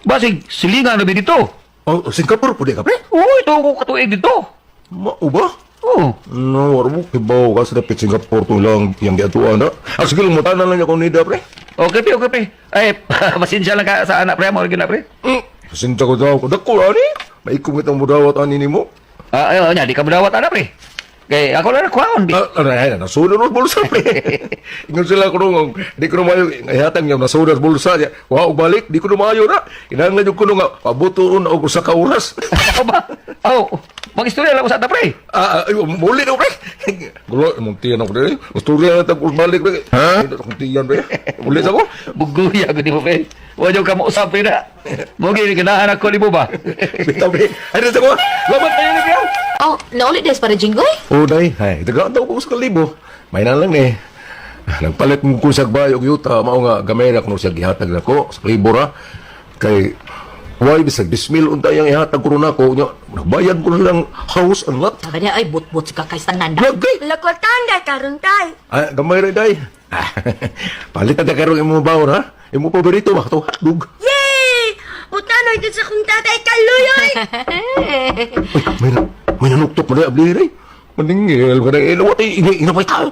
Basig, silingan na ba dito? Oh, Singapore po di ka pre? Oo, ito ako katuig dito. Mao ba? Oo. No, wala mo kibaw ka sa dapat Singapore to lang yung giatuan na. Sige lang, matanan lang niya kung nida pre. Okay pre. Ay, masensya lang ka sa anak pre, mawag na pre. Sinta ko daw ko. Dako ani? May kumit ang mudawat ani nimo. Ayaw niya, di ka madawat anak pre. Kaya ako lang nakwaon di. Nasunod mo bulsa pre. Ingon sila ko nung, di ko numayo, ihatang niya, nasunod bulsa niya. Wow, balik, di ko numayo na. Inanglan yung kuno nga, pabutoon ako sa kauras. Ako ba? Mag-istorya lang ko sa ata pre. Muli na pre. Gulo, mong tiyan ako pre. Istorya na tagpul balik pre. Hindi akong tiyan pre. Muli ako. Buguya ko di mo pre. Huwag yung kamuusap pre na. Mugi, kinaanak ko ni mo ba? Bitaw pre. Ay, nasa ko. Lamat tayo na pre. Oh, naulit des para Jinggoy? Oo, day. Ay, dagaan daw ko sa kalibo. May na lang eh. Nagpalit mo kusag bayog yuta. Mao nga gamay na kung siya gihatag na ko sa kalibo ra. Kay, why bisag dismil untay ang ihatag ko rin ako. Nagbayad ko lang house and lot. Sabi niya, ay, but-but si kakaistang nanda. Lagay! Lakotan da karon tay. Ay, gamay rin day. Palit na karong imong bawon ha. Imong paborito ba? Ito hotdog. Yay! Utanoy din sa kong tatay kaluyoy. May nanuktok mo na abli rin. Maningil ka na ilawat eh. Inapay tayo.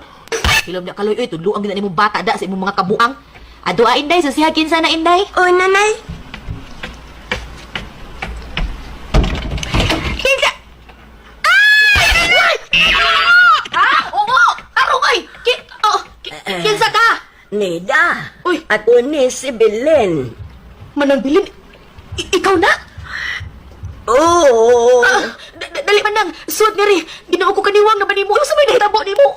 Hilom na kaloy, tudlo ang ginanimong bata da sa imong mga kabuang. Adua inday, sasihagin sana inday. O nanay. Kinsa? Ha? Oo! Karungay! Kinsa ka? Neda. Uy. Ako ni si Belen. Manang bilin, ikaw na? Oo. Dali man nang, suot nga rin. Ginoo ko kaniwang na ba ni mo? Sa may nahitabo ni mo?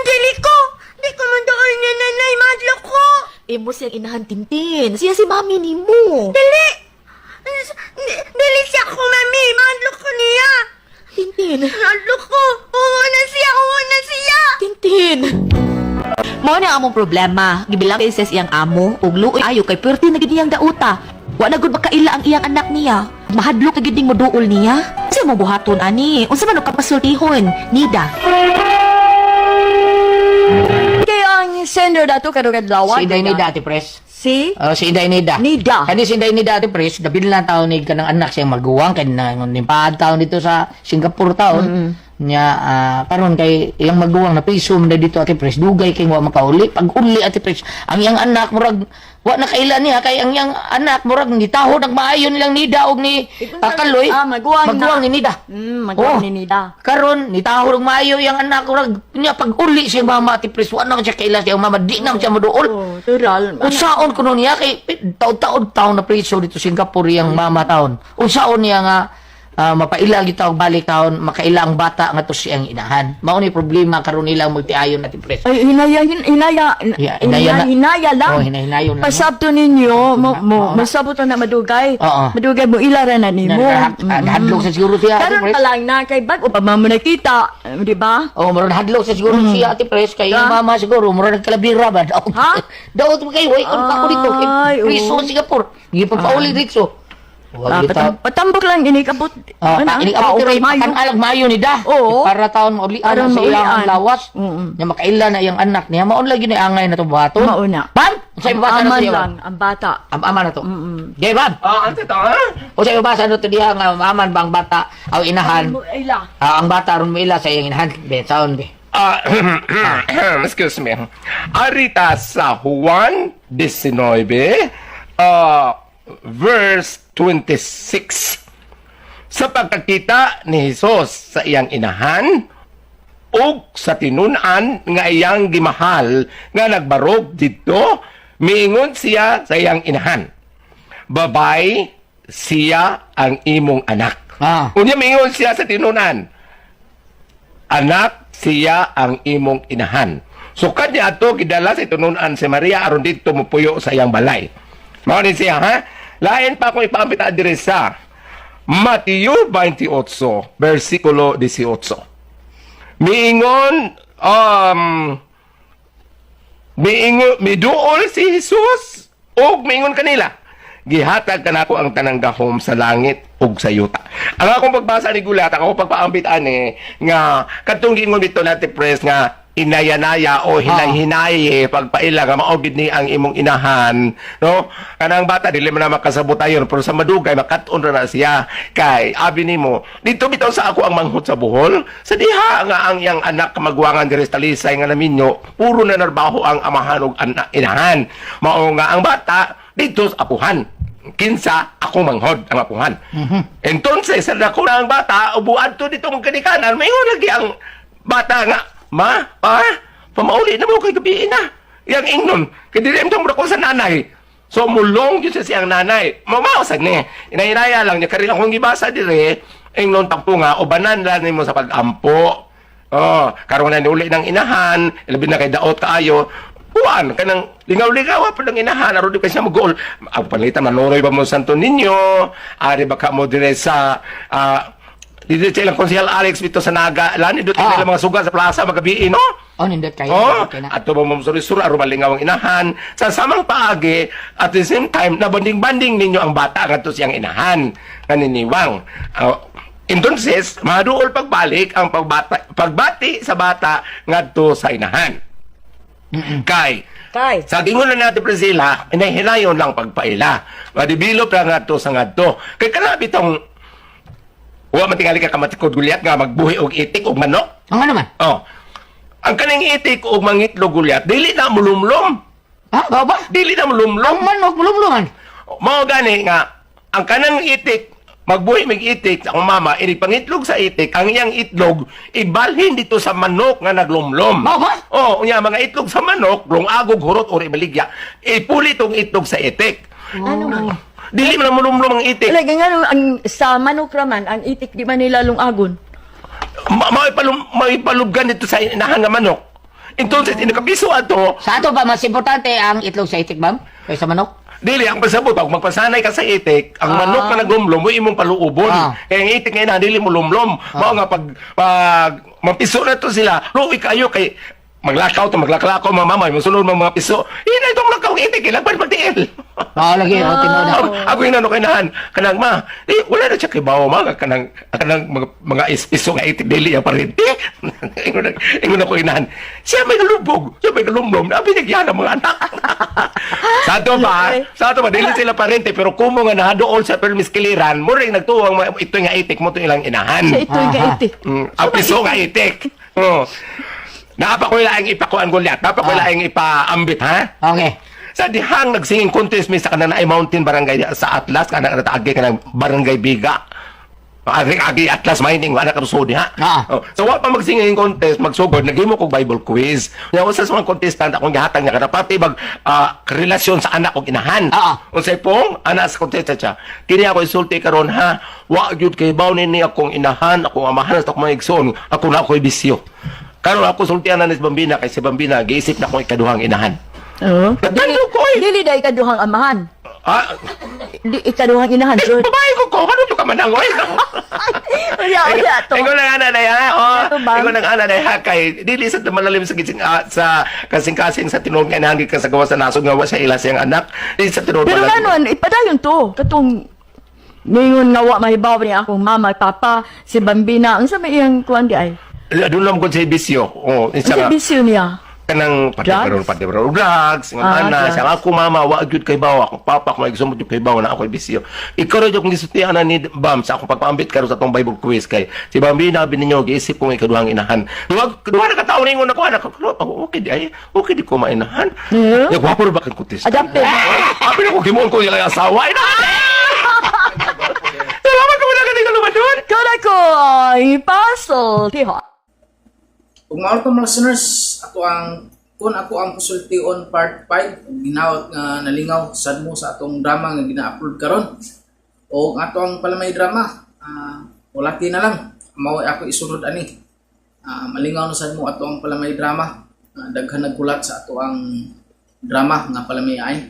Dili ko. Di ko man doon niya nanay. Madlo ko. Imo siyang inahan Tintin. Siya si mami ni mo. Dili. Dili siya ko, mami. Madlo ko niya. Tintin. Madlo ko. Uwa na siya. Tintin. Mao na among problema. Gibilang beses iyang amo. Ug luoy ayo kay perti na gid iyang dauta. Wa na gud makaila ang iyang anak niya. Mahadlok ka gid ning moduol niya. Sa mo buhaton ani. Unsa man og kapasultihon? Nida. ang sender dato kadugad-lawan. Si Inday Nida, Ate Pres. Si Si Inday Nida. Nida. Kani si Inday Nida, Ate Pres, dabil na taon ni kanang anak siyang maguwang, kaya nimpaad taon dito sa Singapore taon. Nya karon kay iyang maguwang na pisum na dito, Ate Pres, dugay kay wa makauli. Pag uli, Ate Pres, ang iyang anak murag wa na kaila niya kay ang iyang anak murag nitahod ang maayo nilang Nida og ni Kaloy. maguwang Maguwang ni Nida. Maguwang ni Nida. Karon nitahod og maayo iyang anak murag nya pag uli siya mama, Ate Pres, wa na siya kaila siya mama, di na siya maduol. Oh, tural. Unsaon kuno niya kay taon na preso dito Singapore yang mama taon. Unsaon niya nga mapaila gitaw balik taon makaila ang bata nga to siyang inahan. Mao ni problema karon nila multiayon natin preso. Ay, hinaya lang. Oh, hinahinayon lang. Pasabto ninyo, masabot na madugay. Oo. Madugay mo ilaran na nimo. Hadlok sa siguro siya, Ate Karon Pres. pa lang na kay bag upa mo nakita, di ba? Oh, maron hadlok sa siguro siya, Ate Pres, kay yung mama siguro maron nagkalabira ba daw. Ha? Daw to kay way on pa ko dito. Ay, Preso sa Singapore. Gipagpauli dito. Wag gitaw. Patambok lang inikabot. Ini ako kay panalag mayo ni da. Oo. Para taon mauli Para sa iyang maulian. lawas. Nya makaila na iyang anak niya. Maon lagi na angay na to baton. Mauna. Bam! Sa ibasa na Aman siya. lang ang bata. Ama na to. Gay bam. Ante ta, ha? O sa ibasa na to diha nga aman bang bata aw inahan. Ila. Ang bata ron mo ila sa iyang inahan. Be saon be. Excuse me. Arita sa Juan 19, verse 26. Sa pagkakita ni Jesus sa iyang inahan, ug sa tinunan nga iyang gimahal nga nagbarog dito, miingon siya sa iyang inahan, babay, siya ang imong anak. Unya miingon siya sa tinunan, anak, siya ang imong inahan. So kanya ato gidala sa tinunan si Maria aron dito mupuyo sa iyang balay. Mao din siya, ha? Lain pa akong ipamit adire sa Mateo 28, versikulo 18. Miingon, miduol si Jesus, o miingon kanila, gihatag ka na ako ang tanang gahom sa langit ug sa yuta. Ang akong pagbasa ni Gulat, ako pagpaambit ani, nga, katong gingon dito natin, Pres, nga, inayanaya o hinay-hinay pagpaila nga maugid ni ang imong inahan, no? Kanang bata dili man na makasabot ayon, pero sa madugay makaton ra na siya kay abi nimo dito bitaw sa ako ang manghot sa buhol sa diha nga ang iyang anak magwangan diri sa Talisay nga naminyo puro na narbaho ang amahan ug inahan, mao nga ang bata dito sa apuhan kinsa ako manghod ang apuhan. Entonces sa dako na ang bata ubuad to ditong kanikanan mayingon lagi ang bata nga, ma, pamauli na mo kay gabi na. Yang ingnon, kay dili mo ko sa nanay. So mulong yun sa siyang nanay. Mamausag ni. Inahinaya lang niya karilang kung gibasa dire, ingnon pagtunga o banan lang mo sa pag-ampo. Oh, karon na ni uli ng inahan, labi na kay daot kaayo. Buwan kanang lingaw-lingaw pa ng inahan aron di pa siya mag-goal. Ang palitan manuroy ba mo Santo Niño? Ari baka mo dire sa dito silang konsehal Alex dito sa Naga. Lani dito nila mga suga sa plaza magabi, no? Oh, nindot kayo. Oh, ato ba mamsurisura aron malingaw ang inahan. Sa samang paagi, at the same time, nabanding-banding ninyo ang bata ngadto siyang inahan. Kaniniwang. Entonces, maduol pagbalik ang pagbati sa bata ngadto sa inahan. Kay, sa gingon na natin Priscilla, inahinayon lang pagpaila. Madibilop lang ngadto sa ngadto. Kay kanabi tong wa man tingali ka kamatikod Gulyat nga magbuhi og itik og manok. Ang ano man? Oh. Ang kaning itik og mangitlog Gulyat, dili na mulumlom. Ha? Ba? Dili na mulumlom. Ang manok mulumloman. Mao gani nga ang kanang itik magbuhi mig itik sa akong mama inig pangitlog sa itik ang iyang itlog ibalhin dito sa manok nga naglumlom. Mao ba? Oh, unya mga itlog sa manok, agog hurot or ibaligya. Ipuli tong itlog sa itik. Ano man? Dili man mulumlom ang itik. Like, nga ang sa manok raman, ang itik di man nila lungagon. Maipalubgan dito sa inahan nga manok. Entonces, inakapiso ato. Sa ato ba mas importante ang itlog sa itik, ma'am? Kaysa manok? Dili, ang pasabot, pag magpasanay ka sa itik, ang manok na naglumlom, mo imong paluubon. Kaya ang itik ngayon, dili mo lumlom. Mao nga, pag mapiso na to sila, luwi kayo kay maglakaw to, maglaklakaw, mga mamay, masunod mga piso. Ina itong lakaw akong itik, ilagpan magtiil. Lagi, tinood na. Ako yung nanukinahan, kanang ma, wala na siya kibaw ma, kanang mga ispiso nga itik dili ang parinti. Ingon ako inahan, siya may kalubog, siya may kalumlom, nabinigyan ang mga anak. Sa ato ba, dili sila parinti, pero kumo nga nahadool sa permiskiliran, mo rin nagtuwang ito nga itik mo ito ilang inahan. Sa ito yung gaitik. Ang piso nga itik. Napa ko ilaing ipakuan gulyat, napa ko ilaing ipaambit, ha? Okay. Sa dihang nagsinging contest mi sa kanang Mountain Barangay sa Atlas, kanang nataagi kanang Barangay Biga. Agi Atlas Mining, wala ka rusodi, ha? So, wa pa magsinging contest, magsugod, naghimo kong Bible quiz. Nga, usa sa mga contestant, akong gihatag niya, pati bag relasyon sa anak kong inahan. Unsay pong, anak sa contestant siya, kini ako isulti karon ha, wa gyud kay bawnin ni akong inahan, akong amahan, sa akong mga igsoon, ako na ako'y bisyo. Karon ako sultian na ni Bambina, kay si Bambina, giisip na akong ikaduhang inahan. Oo. Nagtalo ko eh! Dili na ikaduhang amahan. Di ikaduhang inahan, sir. Babae ko, ano ito ka manangoy? Uya to. Ingon lang ana ha. Ito ba? Ingon lang ana ha kay dili sa malalim sa sa kasing-kasing sa tinuod nga nahangit ka sa gawa sa nasod nga wa sa ila siyang anak. Dili sa tinuod. Pero ganon, ipadayon to. Katong ngayon nga wa mahibaw ni akong mama, papa, si Bambina. Ang sa may iyang kuwan di ay? Doon lang ko sa bisyo. Ang sa bisyo niya? Kanang pati pero drugs, ana sa ako mama wa gyud kay bawa, ako papa ko magsumot kay bawa na ako bisyo. Ikaw ra jud kung gisultian na ni Bam sa akong pagpaambit karon sa tong Bible quiz kay si Bambina bininyo giisip ko ikaduhang inahan. Duha na ka taon ningon ako anak ko. Okay di ay. Okay di ko mainahan. Ya gwapo ra ba kang kutis. Adapted. Abi na ko gimon ko yung asawa ina. Salamat ko na kanang lumadon. Kada ko puzzle tihon. Kung mga mga listeners, ako ang pusultion part 5, ginawat nga nalingaw sad mo sa atong drama nga gina-upload karon. O ato ang palamay drama, ulati na lang. Mao ako isunod ani. Malingaw na sad mo ato ang palamay drama. Daghan nagkulat sa ato ang drama nga palamay ay.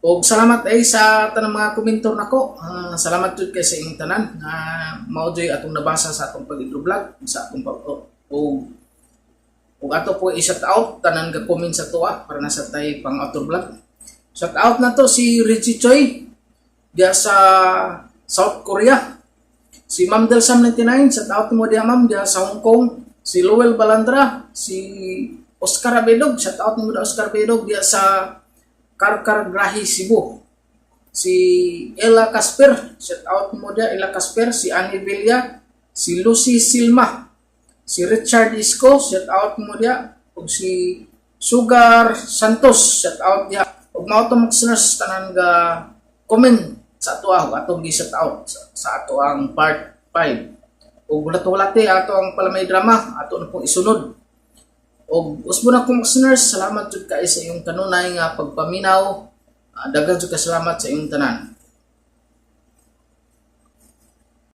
O salamat ay sa tanang mga komentor nako. Salamat jud kay sa inyong tanan nga mao joy atong nabasa sa atong pag-vlog sa atong o ato po i-shout out tanan ga comment sa tuwa para nasa tay pang outdoor vlog. Shout out na to si Richie Choi dia sa South Korea. Si Ma'am Delsam 99, shout out mo dia ma'am dia sa Hong Kong. Si Lowell Balandra, si Oscar Abedog, shout out mo da Oscar Abedog dia sa Karkar Grahi Cebu. Si Ella Casper, shout out mo dia Ella Casper, si Annie Villa, si Lucy Silma, si Richard Isco, shout out mo dia, ug si Sugar Santos, shout out dia. Ug mao to mag-sinners tanan ga comment sa ato atong gi-shout out sa ato ang part 5. Ug ulat-ulate ato ang palamay drama, ato na pong isunod. Ug usbo na kong mag-sinners, salamat jud kay sa iyong kanunay nga pagpaminaw. Daghan jud ka salamat sa iyong tanan.